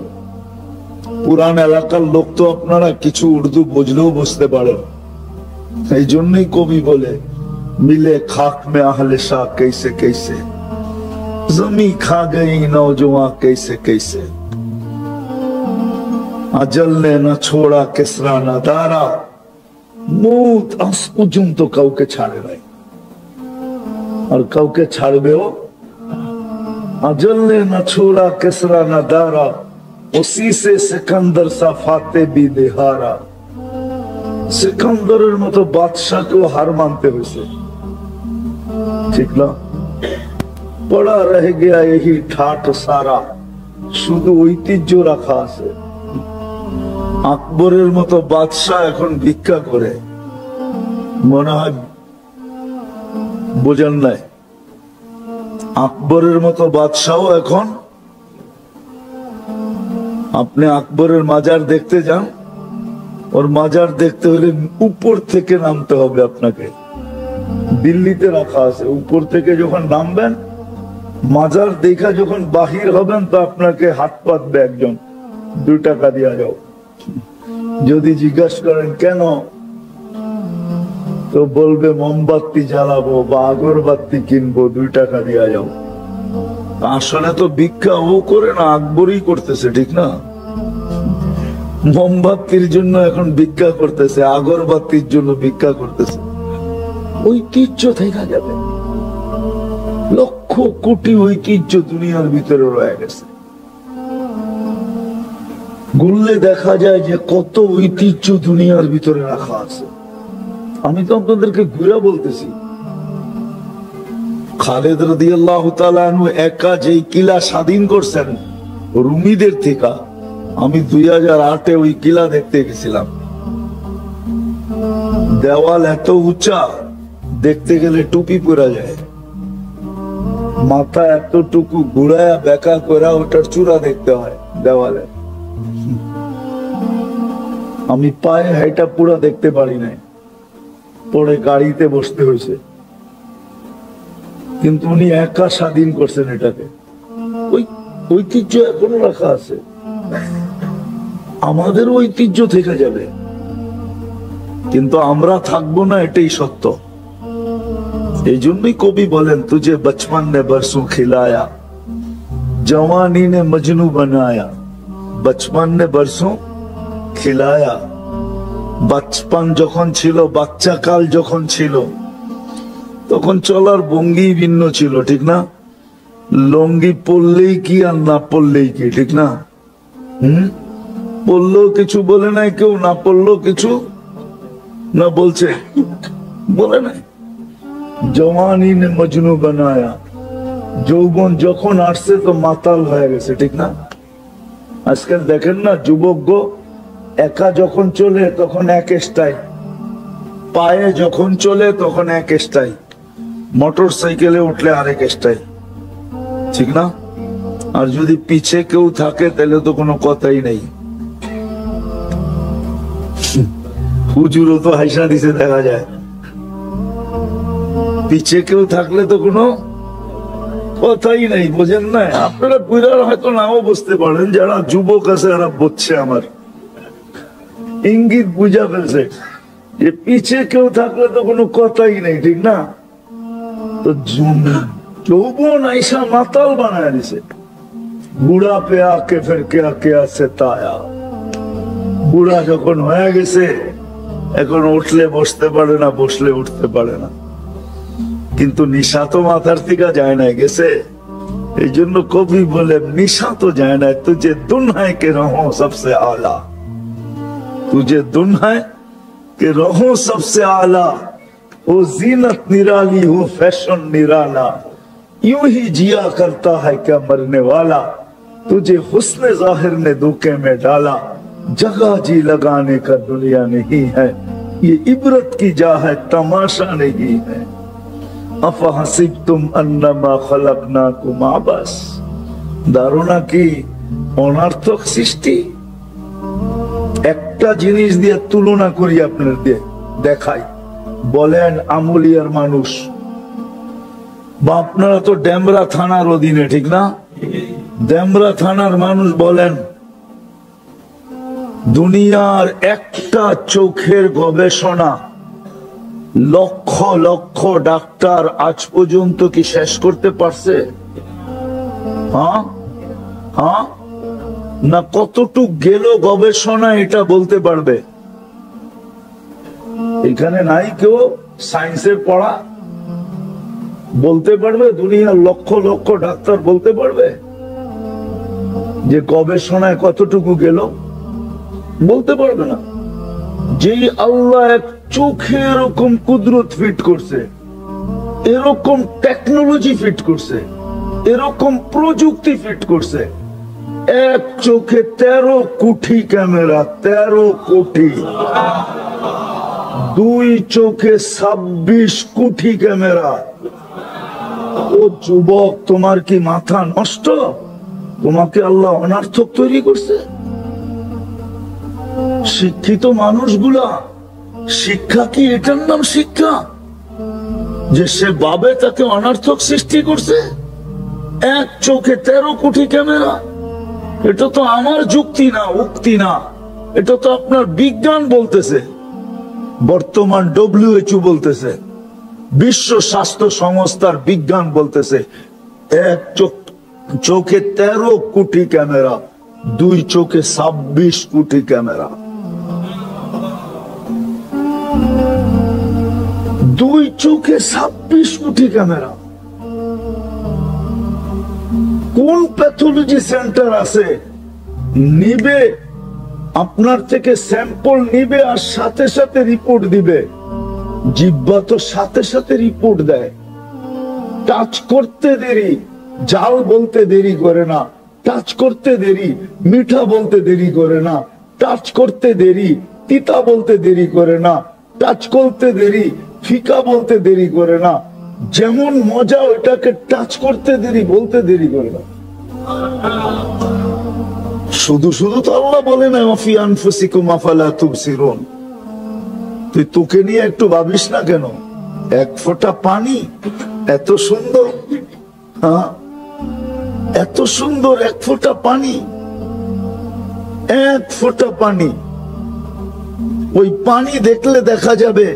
পুরান এলাকার লোক তো আপনারা কিছু উর্দু বুঝলেও বুঝতে পারেন, এই জন্যই কবি বলে মিলে খাক মে আহলে শাহ कैसे कैसे জমি খা গই নওজওয়ান कैसे कैसे আজল নে না ছোড়া কেসরা না দারা, মৌত আজ পর্যন্ত কাউকে ছাড়ে নাই। আর কাউকে ছাড়বেও। अजल ने न छोड़ा किसरा न दारा, उसी से सिकंदर सा फाते भी देहारा। सिकंदरेर मतो बादशाहकेও हार मानते হয়েছে, ঠিক না? पड़ा रह गया यही ठाट सारा, শুধু ঐতিহ্য রাখা আছে। আকবরের মতো বাদশাহ এখন ভিক্ষা করে, মনে হয় বোঝেন নাই? আকবরের মতো বাদশাহ এখন, আপনি আকবরের মাজার দেখতে যান, ওর মাজার দেখতে হলে উপর থেকে নামতে হবে আপনাকে। দিল্লিতে রাখা আছে, উপর থেকে যখন নামবেন, মাজার দেখা যখন বাহির হবেন, তো আপনাকে হাত পাতবে একজন, 2 টাকা দিয়া যাও। যদি জিজ্ঞাসা করেন কেন, তো বলবে মোমবাতি জ্বালাবো বা আগরবাতি কিনবো, 2 টাকা দিয়া যাও। আসলে তো ভিক্ষা ও করে না, আকবরই করতেছে, ঠিক না? মোমবাতির জন্য এখন ভিক্ষা করতেছে, আগরবাতির জন্য ভিক্ষা করতেছে। ঐতিহ্য থেকে যাবে, লক্ষ কোটি ঐতিহ্য দুনিয়ার ভিতরে রয়ে গেছে। ঘুরলে দেখা যায় যে কত ঐতিহ্য দুনিয়ার ভিতরে রাখা আছে। আমি তো আপনাদেরকে ঘুরে বলতেছি, খালেদ রাদিয়াল্লাহু তাআলা আনহু একা যেই কিলা স্বাধীন করছেন রুমিদের থেকে, আমি 2008-এ ওই কিলা দেখতে গেছিলাম। দেওয়াল এত উঁচা, দেখতে গেলে টুপি পরা যায়। মাথা এতটুকু ঘুরায়া বেকা করে ওটার চূড়া দেখতে হয় দেওয়ালে। আমি পায়ে হাইটা পুরা দেখতে পারি নাই, পরে গাড়িতে বসতে হয়েছে। কিন্তু উনি একা স্বাধীন করছেন এটাকে। ওই ঐতিহ্য এখনো রাখা আছে, আমাদের ঐতিহ্য থেকে যাবে, কিন্তু আমরা থাকবো না, এটাই সত্য। এই জন্যই কবি বলেন, তুঝে বচপন নে বরসোं खिलाया, जवानी ने मजनू बनाया, बचपन ने बरसों खिलाया। बचपन যখন ছিল, বাচ্চা কাল যখন ছিল, তখন চলার ভঙ্গি ভিন্ন ছিল, ঠিক না? লঙ্গি পরলেই কি আর না পরলেই কি, ঠিক না? পরলেও কিছু বলে নাই কেউ, না পরলেও কিছু না বলছে, বলে নাই। জওয়ানি নে মজনু বানায়া, যৌবন যখন আসছে তো মাতাল হয়ে গেছে, ঠিক না? আজকাল দেখেন না, যুবক একা যখন চলে তখন এক স্টাইল, পায়ে যখন চলে তখন এক স্টাইল, মোটর সাইকেলে উঠলে আরেক স্টাইল, ঠিক না? আর যদি পিছে কেউ থাকে তাহলে তো কোনো কথাই নেই। হুজুরও তো হাইসা দিছে দেখা যায়, পিছে কেউ থাকলে তো কোনো কথাই নেই, বোঝেন না? আপনারা বুঝার হয়তো নাও বুঝতে পারেন, যারা যুবক আছে এরা বুঝছে, আমার ইঙ্গিত বুঝা ফেলছে যে পিছে কেউ থাকলে তো কোনো কথাই নেই, ঠিক না? তো যৌবন আইসা মাতাল বানায় দিছে। বুড়া পে আকে ফের কেয়া কেয়া সে তায়া, বুড়া যখন হয়ে গেছে এখন উঠলে বসতে পারে না, বসলে উঠতে পারে না, কিন্তু নিশা তো মাথার থেকে যায় না, গেছে। এই জন্য কবি বলে, নিশা তো যায় না, তুঝে দুনহায় কে রহো সবসে আলা, तुझे दुन है कि रहो सबसे आला, वो जीनत निराली हो फैशन निराला, यूं ही जिया करता है क्या मरने वाला, तुझे हुस्न जाहिर ने धोखे में डाला, जगह जी लगाने का दुनिया नहीं है, ये इबरत की जा है तमाशा नहीं है, अफहसिबतुम अन्नमा खलकनाकुम आबस, धारणा की अनर्थक सृष्टि। একটা জিনিস দিয়ে তুলনা করি, আপনার দিয়ে দেখাই, বলেন আমুলিয়ার মানুষ, বা আপনারা তো ডেমরা থানার অধীনে, ঠিক না? ডেমরা থানার মানুষ বলেন, দুনিয়ার একটা চোখের গবেষণা লক্ষ লক্ষ ডাক্তার আজ পর্যন্ত কি শেষ করতে পারছে? হ্যাঁ হ্যাঁ না, কতটুক গেল গবেষণা এটা বলতে পারবে? এখানে নাই কেউ সায়েন্সের পড়া, বলতে পারবে? দুনিয়ার লক্ষ লক্ষ ডাক্তার বলতে পারবে যে গবেষণায় কতটুকু গেল? বলতে পারবে না। যেই আল্লাহ এক চোখে এরকম কুদরত ফিট করছে, এরকম টেকনোলজি ফিট করছে, এরকম প্রযুক্তি ফিট করছে, এক চোখে 13 কোটি ক্যামেরা, 13 কোটি, দুই চোখে 26 কোটি ক্যামেরা। ও যুবক, তোমার কি মাথা নষ্ট? তোমাকে আল্লাহ অনার্থক তৈরি করছে। শিক্ষিত মানুষগুলা, শিক্ষা কি এটার নাম শিক্ষা যে সে বাবে তাকে অনার্থক সৃষ্টি করছে? এক চোখে 13 কোটি ক্যামেরা, এটা তো আমার যুক্তি না, উক্তি না, এটা তো আপনার বিজ্ঞান বলতেছে। বর্তমান WHO বলতেছে, বিশ্ব স্বাস্থ্য সংস্থার বিজ্ঞান বলতেছে, এক চোখে 13 কোটি ক্যামেরা, দুই চোখে 26 কোটি ক্যামেরা। দুই চোখে 26 কোটি ক্যামেরা। কোন প্যাথোলজি সেন্টার আছে নিবে আপনার থেকে স্যাম্পল নিবে আর সাথে সাথে রিপোর্ট দিবে? জিহ্বা তো সাথে সাথে রিপোর্ট দেয়। টাচ করতে দেরি, জাল বলতে দেরি করে না। টাচ করতে দেরি, মিঠা বলতে দেরি করে না। টাচ করতে দেরি, তিতা বলতে দেরি করে না। টাচ করতে দেরি, ফিকা বলতে দেরি করে না। যেমন মজা ওটাকে টাচ করতে দেরি, বলতে দেরি করে না। শুধু শুধু তো আল্লাহ বলে না ওয়াফি আনফুসিকুম আফালা তুবসিরুন। তুই তোকে নিয়ে একটু ভাবিস না কেন? এক ফোঁটা পানি এত সুন্দর, হ্যাঁ এত সুন্দর এক ফোঁটা পানি, এক ফোঁটা পানি। ওই পানি দেখলে দেখা যাবে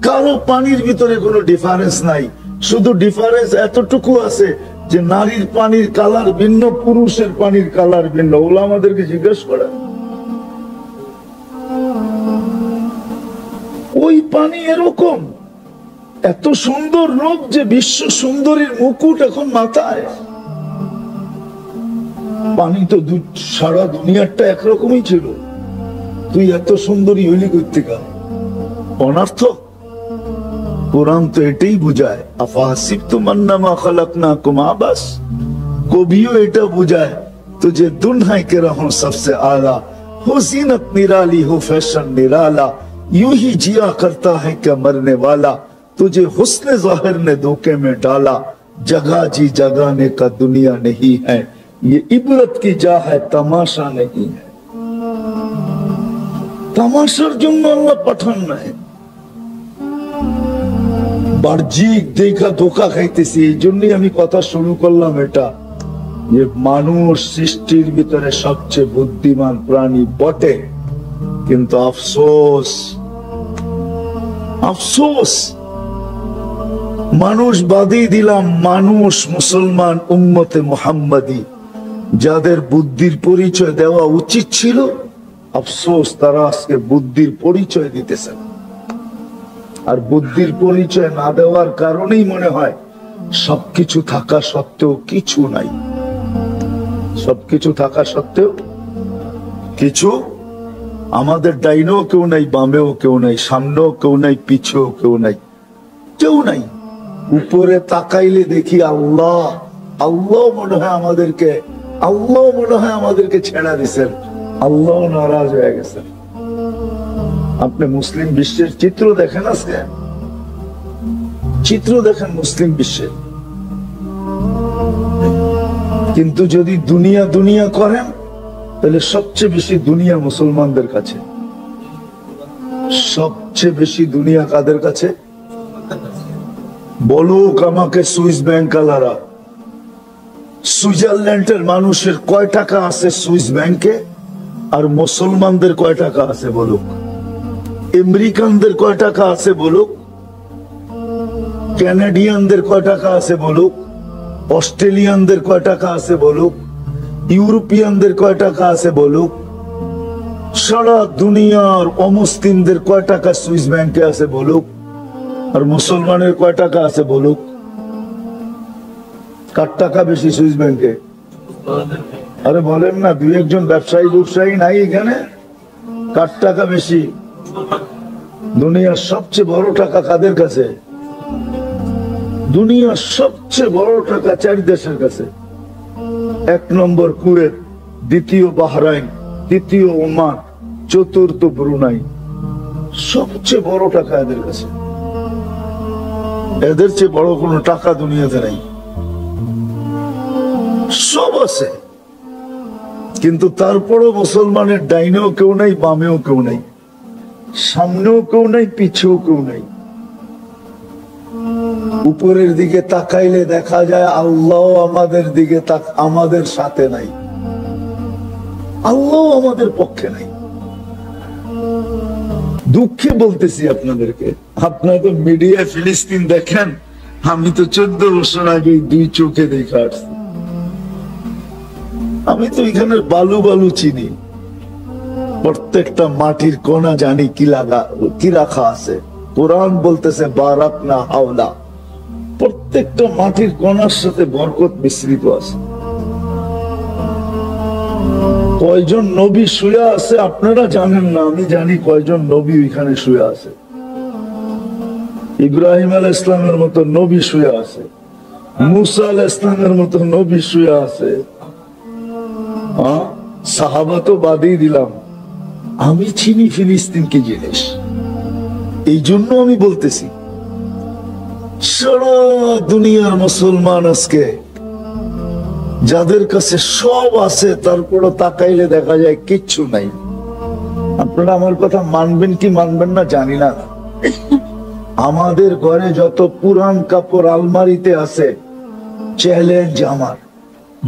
কারো পানির ভিতরে কোনো ডিফারেন্স নাই। শুধু ডিফারেন্স এতটুকু আছে যে নারীর পানির কালার ভিন্ন, পুরুষের পানির কালার ভিন্ন। ওগুলো আমাদেরকে জিজ্ঞেস করে। ওই পানি এরকম এত সুন্দর রূপ যে বিশ্ব সুন্দরীর মুকুট এখন মাথায়। পানি তো সারা দুনিয়াটা একরকমই ছিল, তুই এত সুন্দরী হইলি করতে গা? অনার্থক। কোরআন তো এটাই বুঝায়, আফাসিবতুম আন্নামা খালাকনাকুম আবাস। কবিও এটা বুঝায়, তুঝে দুনিয়া के रहूं सबसे आला, हो जीनत निराली हो फैशन निराला, यूं ही जिया करता है क्या मरने वाला, तुझे हुस्न ज़ाहिर ने धोखे में डाला, जगह जी जगाने का दुनिया नहीं है, ये इबरत की जा है तमाशा नहीं है। তামাশার জন্য আল্লাহ পাঠান নাই। বাহ্যিক দেখা ধোকা খাইতেছি। এই জন্যই আমি কথা শুরু করলাম এটা, যে মানুষ সৃষ্টির ভিতরে সবচেয়ে বুদ্ধিমান প্রাণী বটে, কিন্তু আফসোস, আফসোস মানুষ বাদই দিলাম, মানুষ মুসলমান উম্মতে মুহাম্মাদি যাদের বুদ্ধির পরিচয় দেওয়া উচিত ছিল, আফসোস তারা আজকে বুদ্ধির পরিচয় দিতেছে। আর বুদ্ধির পরিচয় না দেওয়ার কারণেই মনে হয় সবকিছু থাকা সত্ত্বেও কিছু নাই। সবকিছু থাকা সত্ত্বেও কিছু, আমাদের ডাইনেও কেউ নাই, বামেও কেউ নাই, সামনেও কেউ নাই, পিছেও কেউ নাই, কেউ নাই। উপরে তাকাইলে দেখি আল্লাহ, আল্লাহ মনে হয় আমাদেরকে, আল্লাহ মনে হয় আমাদেরকে ছেড়া দিচ্ছেন, আল্লাহ নারাজ হয়ে গেছেন। আপনি মুসলিম বিশ্বের চিত্র দেখেন, আজকে চিত্র দেখেন মুসলিম বিশ্বের। কিন্তু যদি দুনিয়া দুনিয়া করেন, তাহলে সবচেয়ে বেশি দুনিয়া মুসলমানদের কাছে। সবচেয়ে বেশি দুনিয়া কাদের কাছে? বলুক আমাকে সুইস ব্যাংক আলারা। সুইজারল্যান্ডের মানুষের কয় টাকা আছে সুইস ব্যাংকে, আর মুসলমানদের কয় টাকা আছে বলুক? আমেরিকানদের কয় টাকা আছে বলুক? কানাডিয়ানদের কয় টাকা আছে বলুক? অস্ট্রেলিয়ানদের কয় টাকা আছে বলুক? ইউরোপিয়ানদের কয় টাকা আছে বলুক? সারা দুনিয়ার অমুসলিমদের কয় টাকা সুইস ব্যাংকে আছে বলুক? আর মুসলমানের কয় টাকা আছে বলুক? কার টাকা বেশি সুইস ব্যাংকে? আরে বলেন না, দুই একজন ব্যবসায়ী নাই এখানে? কার টাকা বেশি? দুনিয়ার সবচেয়ে বড় টাকা কাদের কাছে? দুনিয়ার সবচেয়ে বড় টাকা 4 দেশের কাছে। 1 নম্বর কুয়েত, দ্বিতীয় বাহরাইন, তৃতীয় ওমান, চতুর্থ ব্রুনাই। সবচেয়ে বড় টাকা এদের কাছে। এদের চেয়ে বড় কোনো টাকা দুনিয়াতে নাই। সব আছে, কিন্তু তারপরও মুসলমানের ডাইনেও কেউ নাই, বামেও কেউ নাই, সামনেও কেউ নাই, পিছেও কেউ নাই। উপরের দিকে তাকাইলে দেখা যায় আল্লাহ আমাদের দিকে আমাদের সাথে নাই, আল্লাহ আমাদের পক্ষে নাই। দুঃখে বলতেছি আপনাদেরকে, আপনারা তো মিডিয়া ফিলিস্তিন দেখেন, আমি তো 14 বছর আগে 2 চোখে দেখা আসছি। আমি তো এখানে বালু চিনি, প্রত্যেকটা মাটির কোনা জানি কি রাখা আছে। কোরআন বলতেছে বারাক না হাওলা, প্রত্যেকটা মাটির কোনার সাথে বরকত মিশ্রিত আছে। কয়জন নবী শুয়ে আছে আপনারা জানেন না, আমি জানি কয়জন নবী ওইখানে শুয়ে আছে। ইব্রাহিম আলাইহিস ইসলামের মতো নবী শুয়ে আছে, মুসা আলাইহিস ইসলামের মতো নবী শুয়ে আছে। সাহাবা তো বাদই দিলাম, আমি চিনি ফিলিস্তিন কি জিনিস। এই জন্য আমি বলতেছি, সারা দুনিয়ার মুসলমান আজকে যাদের কাছে সব আছে, তারপরও তাকাইলে দেখা যায় কিচ্ছু নাই। আপনারা আমার কথা মানবেন কি মানবেন না জানি না। আমাদের ঘরে যত পুরান কাপড় আলমারিতে আছে, চ্যালেঞ্জ আমার,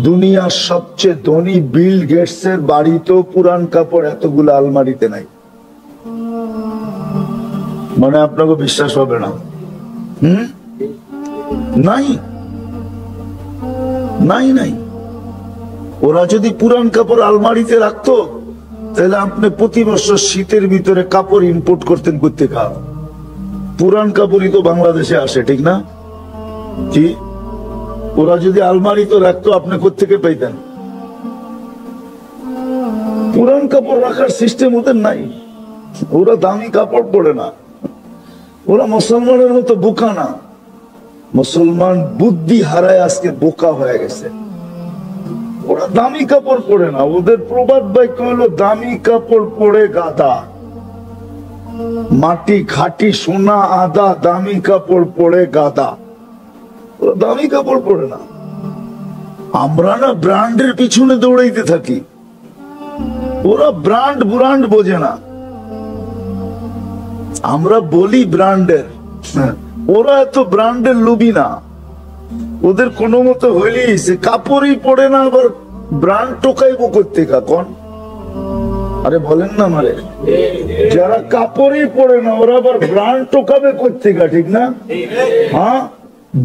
দুনিয়ার সবচেয়ে ধনী বিল গেটস এর বাড়িতেও পুরান কাপড় এতগুলো আলমারিতে নাই। মানে আপনাকে বিশ্বাস হবে না। নাই নাই নাই। ওরা যদি পুরান কাপড় আলমারিতে রাখতো, তাহলে আপনি প্রতি বছর শীতের ভিতরে কাপড় ইম্পোর্ট করতেন করতে খাওয়া। পুরান কাপড়ই তো বাংলাদেশে আসে, ঠিক না? কি ওরা যদি আলমারি তো রাখতো, আপনি কোত্থেকে পাইতেন? পুরান কাপড় রাখার সিস্টেম ওদের নাই। ওরা দামি কাপড় পরে না, ওরা মুসলমানের মতো বোকা না। মুসলমান বুদ্ধি হারায় আজকে বোকা হয়ে গেছে। ওরা দামি কাপড় পরে না, ওদের প্রবাদ বাক্য হলো দামি কাপড় পরে গাদা। মাটি খাটি সোনা আদা, দামি কাপড় পরে গাদা। ওরা দামি কাপড় পরে না। আমরা না ব্র্যান্ডের পিছনে দৌড়াইতে থাকি, ওরা ব্র্যান্ড বোঝে না। আমরা বলি ব্র্যান্ডের, ওরা এত ব্র্যান্ডের লুবি না। ওদের কোনো মতো হইলেই সে কাপড়ই পড়ে না, আবার ব্র্যান্ড টোকাইবো করতে কখন? আরে বলেন না মারে, যারা কাপড়ই পড়ে না ওরা আবার ব্র্যান্ড টোকাবে করতে, ঠিক না? হ্যাঁ,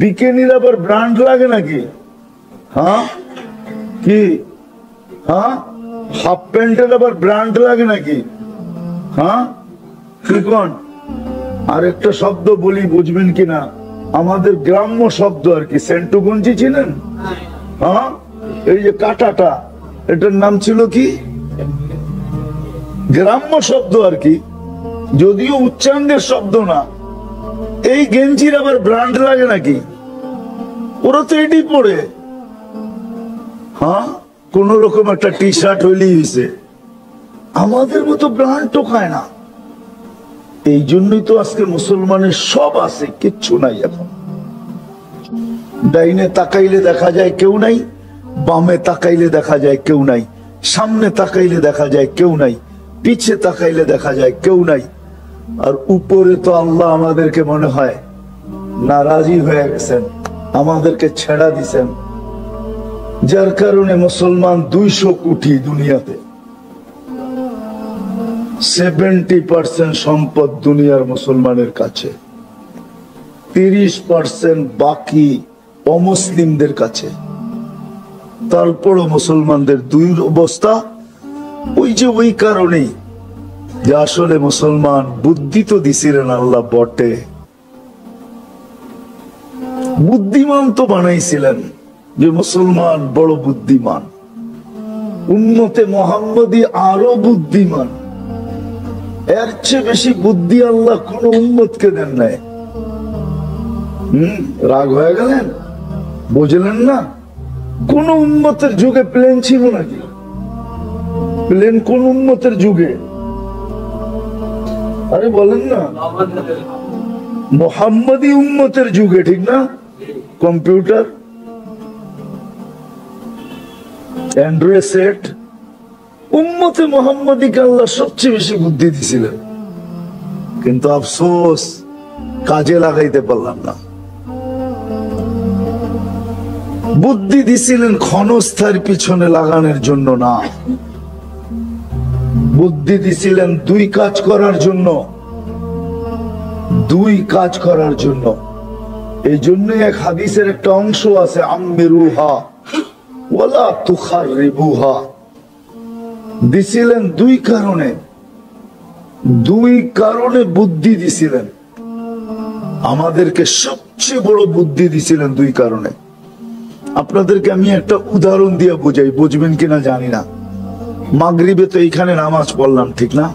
বিকেনির আবার ব্র্যান্ড লাগে নাকি? হ্যাঁ কি? হ্যাঁ, হাফ প্যান্টের আবার ব্র্যান্ড লাগে নাকি? হ্যাঁ কি কোন? আর একটা শব্দ বলি, বুঝবেন কিনা, আমাদের গ্রাম্য শব্দ আর কি। সেন্টু গঞ্জি চিনেন? হ্যাঁ, এই যে কাটাটা, এটার নাম ছিল কি? গ্রাম্য শব্দ আর কি, যদিও উচ্চাঙ্গের শব্দ না। এই গেঞ্জির আবার ব্র্যান্ড লাগে নাকি? ওরা তো এটি পরে। হ্যাঁ, কোন রকম একটা টি শার্ট হইলেই হয়েছে। আমাদের মতো ব্র্যান্ড টোকায় না। এই জন্যই তো আজকে মুসলমানের সব আছে, কিচ্ছু নাই। এখন ডাইনে তাকাইলে দেখা যায় কেউ নাই, বামে তাকাইলে দেখা যায় কেউ নাই, সামনে তাকাইলে দেখা যায় কেউ নাই, পিছে তাকাইলে দেখা যায় কেউ নাই। আর উপরে তো আল্লাহ আমাদেরকে মনে হয় নারাজি হয়ে গেছেন, আমাদেরকে ছেড়া দিছেন, যার কারণে মুসলমান 200 কোটি দুনিয়াতে। 70% সম্পদ দুনিয়ার মুসলমানের কাছে, 30% বাকি অমুসলিমদের কাছে। তারপরও মুসলমানদের অবস্থা ওই কারণেই যে আসলে মুসলমান বুদ্ধি তো দিছিলেন আল্লাহ বটে, বুদ্ধিমান তো বানাইছিলেন, যে মুসলমান বড় বুদ্ধিমান, উম্মতে মুহাম্মদী আরো বুদ্ধিমান। এর চেয়ে বেশি বুদ্ধি আল্লাহ কোন উম্মতকে দেন নাই। রাগ হয়ে গেলেন? বুঝলেন না? কোন উম্মতের যুগে প্লেন ছিল নাকি? প্লেন কোন উম্মতের যুগে? আরে বলেন না, মুহাম্মদী উম্মতের যুগে, ঠিক না? কম্পিউটার, অ্যান্ড্রয়েড সেট, উম্মতে মুহাম্মদীকে আল্লাহ সবচেয়ে বেশি বুদ্ধি দিছিলেন, কিন্তু আফসোস কাজে লাগাইতে পারলাম না। বুদ্ধি দিছিলেন ক্ষণস্থায়ীর পিছনে লাগানোর জন্য না, বুদ্ধি দিছিলেন দুই কাজ করার জন্য, দুই কাজ করার জন্য। এই জন্য এক হাদিসের একটা অংশ আছে, আম্মিরুহা ওয়ালা তুখাররিবুহা। দিছিলেন দুই কারণে, দুই কারণে বুদ্ধি দিছিলেন আমাদেরকে, সবচেয়ে বড় বুদ্ধি দিছিলেন দুই কারণে। আপনাদেরকে আমি একটা উদাহরণ দিয়ে বুঝাই, বুঝবেন কিনা জানি না। মাগরিবে তো এইখানে নামাজ পড়লাম, ঠিক না?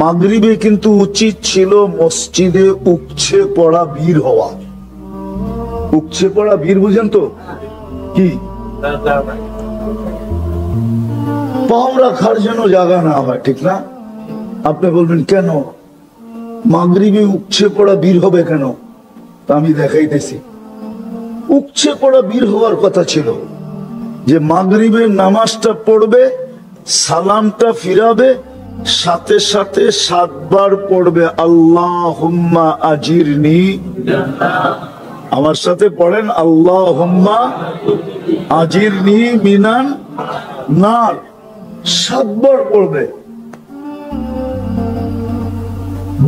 মাগরিবে কিন্তু উচিত ছিল মসজিদে উপচে পড়া ভিড় হওয়া। উপচে পড়া ভিড় বুঝেন তো কি? পাও রাখার জন্য জায়গা না হয়, ঠিক না? আপনি বলবেন কেন মাগরিবে উপচে পড়া ভিড় হবে কেন? তা আমি দেখাইতেছি। উপচে পড়া ভিড় হওয়ার কথা ছিল যে মাগরিবের নামাজটা পড়বে, সালামটা ফিরাবে, সাথে সাথে 7 বার পড়বে আল্লাহুম্মা আজিরনি। আমার সাথে পড়েন, আল্লাহুম্মা আজিরনি মিনান নার। 7 বার পড়বে।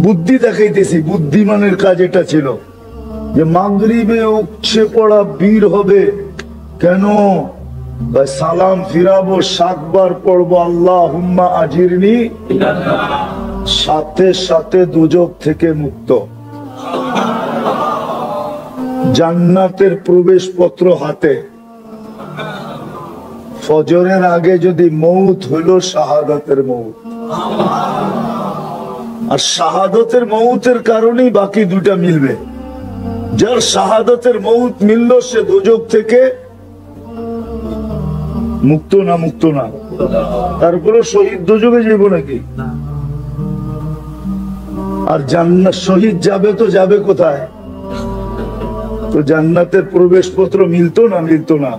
বুদ্ধি দেখাইতেছি, বুদ্ধিমানের কাজ এটা ছিল যে মাগরিবে উপচে পড়া ভিড় হবে কেন? সালাম ফিরাবো, 7 বার পড়বো আল্লাহুম্মা আজিরনি, সাথে সাথে দুজক থেকে মুক্ত। জান্নাতের প্রবেশ পত্র হাতে। ফজরের আগে যদি মউত হইল শাহাদাতের মউত, আর শাহাদাতের মউতের কারণেই বাকি দুটা মিলবে। যার শাহাদাতের মউত মিলল সে দুজক থেকে মুক্ত না? মুক্ত না। তারপরে শহীদ দুজকে যাবো নাকি? আর জান্নাত শহীদ যাবে তো যাবে কোথায়? তো জান্নাতের প্রবেশ পত্র মিলতো না? মিলতো না।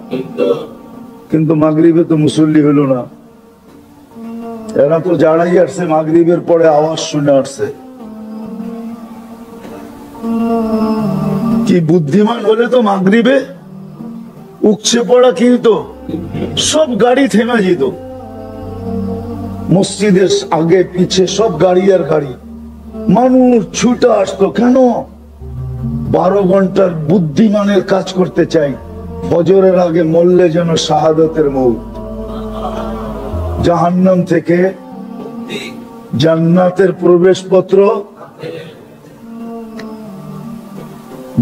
কিন্তু মাগরিবে তো মুসল্লি হলো না। এরা তো যারাই আসছে মাগরিবের পরে আওয়াজ শুনে আসছে। কি বুদ্ধিমান হলে তো মাগরিবে উপচে পড়া কি হতো? সব গাড়ি থেমে যেত, মসজিদের আগে পিছে সব গাড়ি আর গাড়ি, মানুষ ছুটে আসতো। কেন? 12 ঘন্টার বুদ্ধিমানের কাজ করতে চাই। ফজরের আগে মরলে যেন শাহাদাতের মউত, জাহান্নাম থেকে জান্নাতের প্রবেশ পত্র।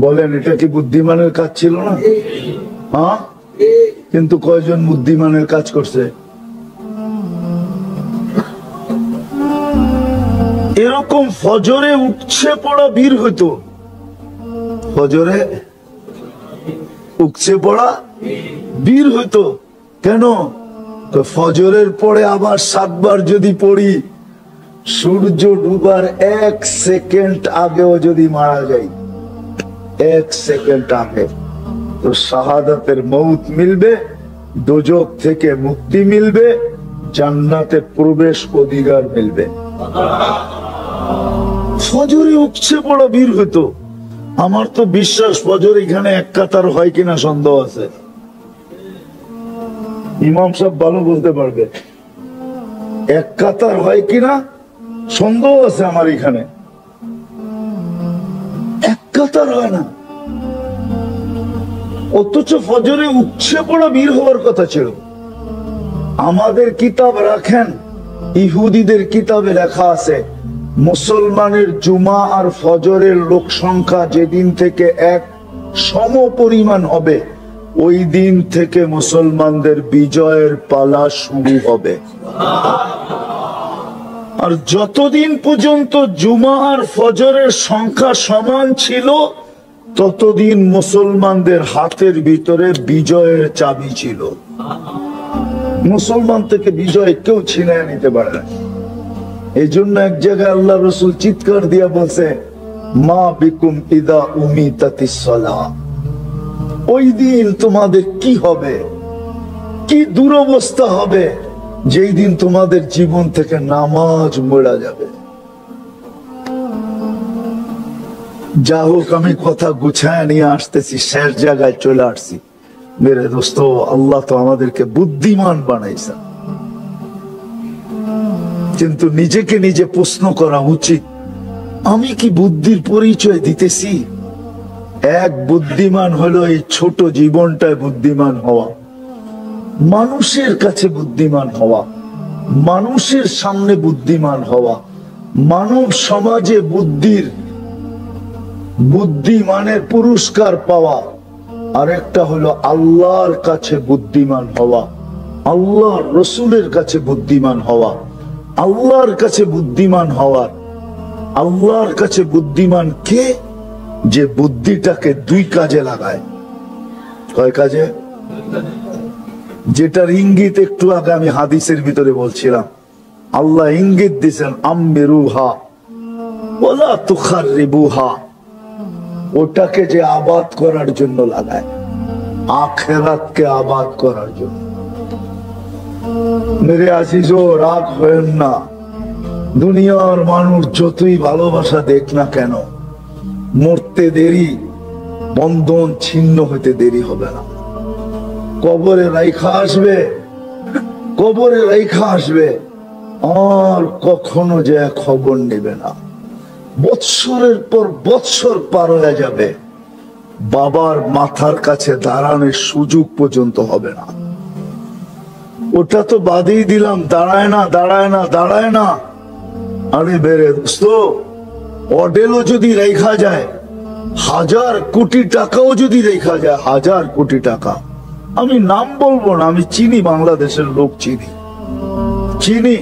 বলেন এটা কি বুদ্ধিমানের কাজ ছিল না? হ্যাঁ, কিন্তু কয়জন বুদ্ধিমানের কাজ করছে? এরকম ফজরে উপচে পড়া ভিড় হইতো। ফজরে উপচে পড়া ভিড় হইতো কেন? তো ফজরের পরে আবার 7 বার যদি পড়ি, সূর্য ডুবার 1 সেকেন্ড আগেও যদি মারা যায়, 1 সেকেন্ড আগে, তো শাহাদাতের মউত মিলবে, দোজখ থেকে মুক্তি মিলবে, জান্নাতে প্রবেশ অধিকার মিলবে। ফজরে উপচে পড়া ভিড় হইতো। আমার তো বিশ্বাস ফজর এখানে এক কাতার হয় কিনা সন্দেহ আছে। ইমাম সাহেব ভালো বলতে পারবে, এক কাতার হয় কিনা সন্দেহ আছে আমার এখানে। এক কাতার হয় না, অথচ ফজরে উপচে পড়া ভিড় হওয়ার কথা ছিল। আমাদের কিতাব রাখেন, ইহুদিদের কিতাবে লেখা আছে মুসলমানের জুমা আর ফজরের লোক সংখ্যা যেদিন থেকে এক সম পরিমাণ হবে, ওই দিন থেকে মুসলমানদের বিজয়ের পালা শুরু হবে। আর যতদিন পর্যন্ত জুমা আর ফজরের সংখ্যা সমান ছিল ততদিন মুসলমানদের হাতের ভিতরে বিজয়ের চাবি ছিল। মুসলমান থেকে বিজয় কেউ ছিনিয়ে নিতে পারে না। এই জন্য এক জায়গায় আল্লাহ রসুল চিৎকার দিয়া বলছে, মা বিকুম ইদা উমিতাতিস সালাহ, ওই দিন তোমাদের কি হবে, কি দুরবস্থা হবে যেই দিন তোমাদের জীবন থেকে নামাজ মরা যাবে। যা হোক, আমি কথা গুছায় নিয়ে আসতেছি, শেষ জায়গায় চলে আসছি। মেরে দোস্ত, আল্লাহ তো আমাদেরকে বুদ্ধিমান বানাইছে, কিন্তু নিজেকে নিজে প্রশ্ন করা উচিত, আমি কি বুদ্ধির পরিচয় দিতেছি? এক বুদ্ধিমান হলো এই ছোট জীবনটায় বুদ্ধিমান হওয়া, মানুষের কাছে বুদ্ধিমান হওয়া, মানুষের সামনে বুদ্ধিমান হওয়া, মানব সমাজে বুদ্ধিমানের পুরস্কার পাওয়া। আর একটা হলো আল্লাহর কাছে বুদ্ধিমান হওয়া, আল্লাহর রসুলের কাছে বুদ্ধিমান হওয়া। আল্লাহর কাছে বুদ্ধিমান হওয়ার, আল্লাহর কাছে বুদ্ধিমান কে? যে বুদ্ধিটাকে দুই কাজে লাগায়। কয় কাজে? যেটার ইঙ্গিত একটু আগে আমি হাদিসের ভিতরে বলছিলাম। আল্লাহ ইঙ্গিত দিয়েছেন, আম্মিরুহা ওয়ালা তুখাররিবুহা, ওটাকে যে আবাদ করার জন্য লাগায়, আখিরাতকে আবাদ করার জন্য। মেরে আজিজো, রাগ হয়েন না। দুনিয়ার মানুষ যতই ভালোবাসা দেখ না কেন, মরতে দেরি, বন্ধন ছিন্ন হতে দেরি হবে না। কবরে রাইখা আসবে, কবরে রাইখা আসবে, আর কখনো যে খবর নেবে না। বৎসরের পর বৎসর পার হয়ে যাবে, বাবার মাথার কাছে দাঁড়ানোর সুযোগ পর্যন্ত হবে না। ওটা তো বাদেই দিলাম, দাঁড়ায় না, দাঁড়ায় না, দাঁড়ায় না। আরে বেরে দোস্ত, অডেলও যদি রেখা যায়, 1000 কোটি টাকাও যদি রেখা যায়, 1000 কোটি টাকা, আমি নাম বলবো না, আমি চিনি, বাংলাদেশের লোক চিনি।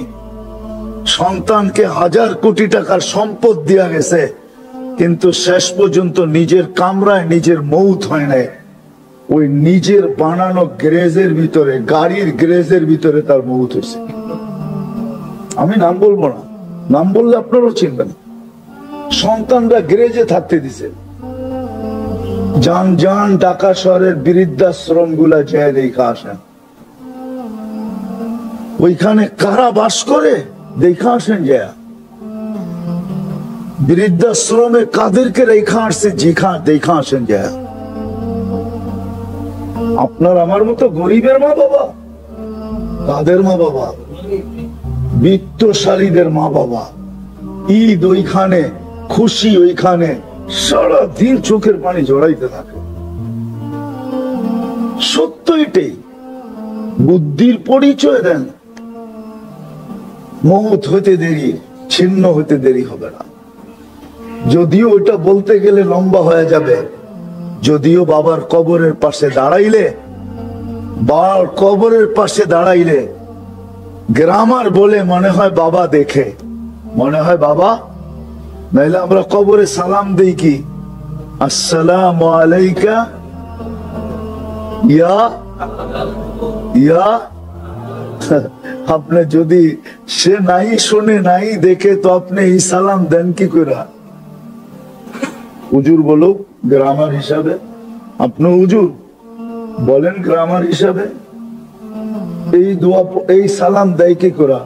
সন্তানকে 1000 কোটি টাকার সম্পদ দেয়া গেছে, কিন্তু শেষ পর্যন্ত নিজের কামরায় নিজের মৌত হয় নাই। ওই নিজের বানানো গ্যারেজের ভিতরে, গাড়ির গ্যারেজের ভিতরে তার মৌত হয়েছে। আমি নাম বলবো না, নাম বললে আপনারাও চিনবেন। সন্তানরা গ্যারেজে থাকতে দিছে। যান ঢাকা শহরের বৃদ্ধাশ্রম গুলা যায় রেখা আসেন, ওইখানে কারা বাস করে দেখা আসেন। যায় বৃদ্ধাশ্রমে কাদেরকে রেখা আসছে দেখা আসেন। যায় আপনার আমার মতো গরিবের মা বাবা, কাদের মা বাবা? বিত্তশালীদের মা বাবা। ঈদ ওইখানে, খুশি ওইখানে, সারাদিন চোখের পানি জড়াইতে থাকে। সত্য এটাই। বুদ্ধির পরিচয় দেন, মৌত হইতে দেরি, ছিন্ন হইতে দেরি হবে না। যদিও ওইটা বলতে গেলে লম্বা হয়ে যাবে, যদিও বাবার কবরের পাশে দাঁড়াইলে, বাবার কবরের পাশে দাঁড়াইলে গ্রামার বলে মনে হয় বাবা দেখে, মনে হয় বাবা। নাইলে আমরা কবরে সালাম দেই কি, আসসালামু আলাইকা ইয়া ইয়া। আপনি যদি সে নাই শোনে নাই দেখে, তো আপনি এই সালাম দেন কি করে? হুজুর বলো গ্রামার হিসাবে, আপনি হুজুর বলেন গ্রামার হিসাবে, এই দোয়া, এই সালাম দেয় কি করে?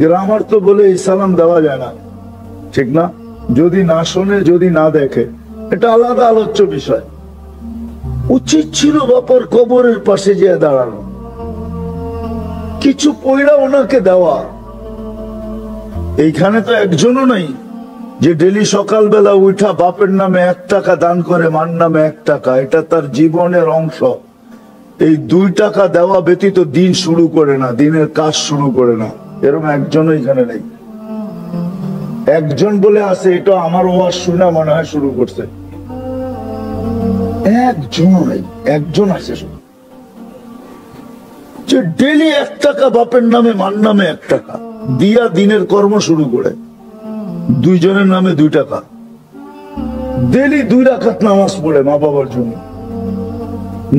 গ্রামার তো বলে এই সালাম দেওয়া যায় না, ঠিক না? যদি না শোনে, যদি না দেখে, এটা আলাদা আলোচ্য বিষয়। উচিত ছিল বাপার কবরের পাশে যেয়ে দাঁড়ানো, কিছু পয়লা ওনাকে দেওয়া। এইখানে তো একজনও নাই যে ডেলি সকালবেলা উঠা বাপের নামে 1 টাকা দান করে, মার নামে 1 টাকা। এটা তার জীবনের অংশ। এই 2 টাকা দেওয়া ব্যতীত দিন শুরু করে না, দিনের কাজ শুরু করে না। এরকম একজনও এখানে নেই। একজন বলে আছে, এটা আমার ওয়াজ শুনে মনে হয় শুরু করছে। একজন নাই, একজন আছে শুধু, যে ডেলি 1 টাকা বাপের নামে মার নামে 1 টাকা দিয়া দিনের কর্ম শুরু করে, 2 জনের নামে 2 টাকা, ডেলি 2 রাকাত নামাজ পড়ে মা বাবার জন্য,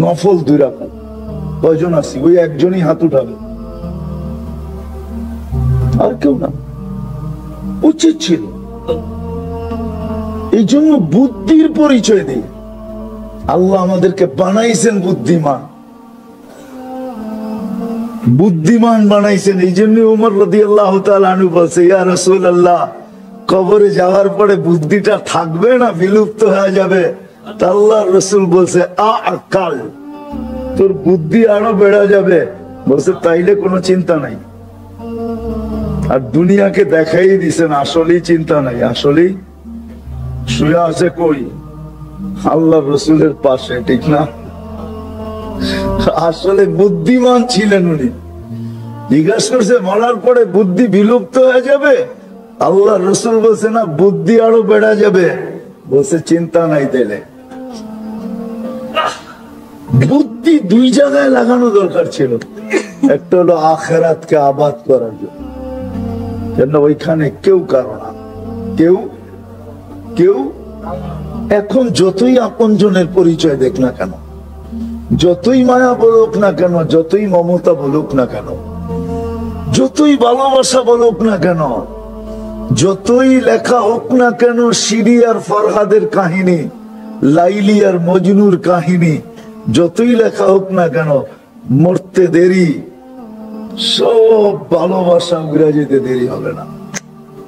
নফল 2 রাকাত। কয়জন আছি? ওই একজনই হাত উঠাবে, আর কেউ না। উচিত ছিল। এই জন্য বুদ্ধির পরিচয় দিই। আল্লাহ আমাদেরকে বানাইছেন বুদ্ধিমান, বুদ্ধিমান বানাইছেন। এই জন্য ওমর রাদিয়াল্লাহু তাআলা আনহু বলছে, ইয়া রাসূলুল্লাহ, কবরে যাওয়ার পরে বুদ্ধিটা থাকবে না বিলুপ্ত হয়ে যাবে? আল্লাহর রাসূল বলছে, আকাল, তোর বুদ্ধি আরো বেড়ে যাবে। বলছে তাইলে কোনো চিন্তা নাই। আর দুনিয়াকে দেখাই দিছেন আসলেই চিন্তা নাই, আসলেই শুয়ে আছে কই? আল্লাহর রাসূলের পাশে, ঠিক না? আসলে বুদ্ধিমান ছিলেন উনি। জিজ্ঞাসা করছে মরার পরে বুদ্ধি বিলুপ্ত হয়ে যাবে? আল্লাহর রাসূল বলছে না, বুদ্ধি আরো বেড়ে যাবে। বলছে চিন্তা নাই। তাইলে বুদ্ধি 2 জায়গায় লাগানো দরকার ছিল। একটা হলো আখিরাতকে আবাদ করার জন্য, যেন ওইখানে কেউ কারো না, কেউ এখন যতই আপনজনের পরিচয় দেখ না কেন, যতই মায়া বলুক না কেন, যতই মমতা বলুক না কেন, যতই ভালোবাসা বলুক না কেন, যতই লেখা হোক না কেন শিরি আর ফরহাদের কাহিনী, লাইলি আর মজনুর কাহিনী, যতই লেখা হোক না কেন, মরতে দেরি, সব ভালোবাসা উড়ে যেতে দেরি হবে না,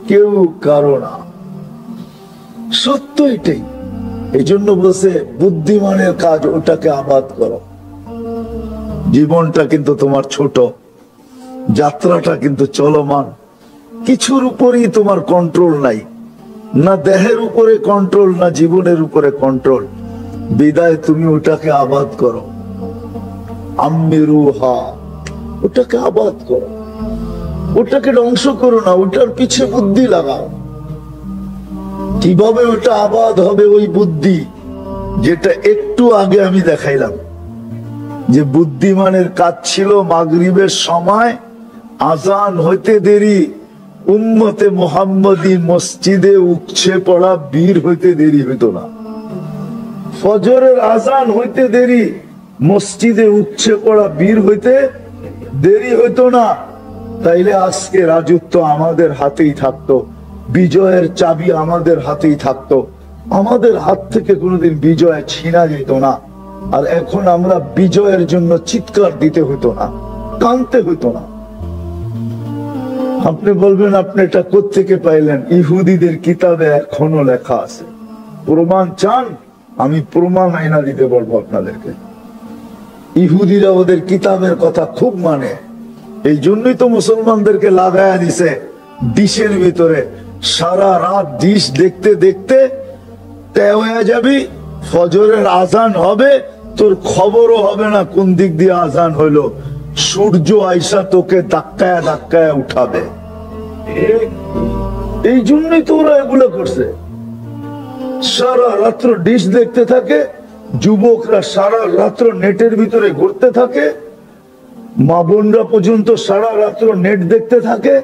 কেউ কারো না। সত্য এটাই। এই জন্য বলছে বুদ্ধিমানের কাজ ওটাকে আবাদ করো। জীবনটা কিন্তু তোমার ছোট, যাত্রাটা কিন্তু চলমান, কিছুর উপরেই তোমার কন্ট্রোল নাই, না দেহের উপরে কন্ট্রোল, না জীবনের উপরে কন্ট্রোল। বিদায় তুমি ওটাকে আবাদ করো, আম্মিরুহা, ওটাকে আবাদ করো, ওটাকে ধ্বংস করো না, ওটার পিছে বুদ্ধি লাগাও। কিভাবে ওটা আবাদ হবে? ওই বুদ্ধি যেটা একটু আগে আমি দেখাইলাম, যে বুদ্ধিমানের কাজ ছিল মাগরিবের সময় আজান হইতে দেরি, উম্মতে মুহাম্মদী মসজিদে উপচে পড়া বীর হইতে দেরি হইতো না। ফজরের আজান হইতে দেরি, মসজিদে উপচে পড়া বীর হইতে দেরি হইতো না। তাইলে আজকে রাজত্ব আমাদের হাতেই থাকতো, বিজয়ের চাবি আমাদের হাতেই থাকতো, আমাদের হাত থেকে কোনোদিন বিজয় ছিনা যেত না। আর এখন আমরা বিজয়ের জন্য চিৎকার দিতে হইতো না, কাঁদতে হইতো না। আপনি বলবেন আপনি এটা কোত্থেকে পাইলেন? ইহুদিদের কিতাবে এখনো লেখা আছে। প্রমাণ চান? আমি প্রমাণ আইনা দিতে পারবো আপনাদেরকে। ইহুদিরা ওদের কিতাবের কথা খুব মানে, এই জন্যই তো মুসলমানদেরকে লাগায়া দিছে ডিশের ভিতরে। সারা রাত ডিশ দেখতে দেখতে তেও হয়ে যাবি, ফজরের আজান হবে, তোর খবরও হবে না কোন দিক দিয়ে আজান হইলো। সূর্য আইসা তোকে ধাক্কায় ধাক্কায় উঠাবে। এই জন্যই তো ওরা এগুলো করছে। সারা রাত্র ডিশ দেখতে থাকে, যুবকরা সারা রাত্র নেটের ভিতরে ঘুরতে থাকে, মা বোনরা পর্যন্ত সারা রাত্র নেট দেখতে থাকে।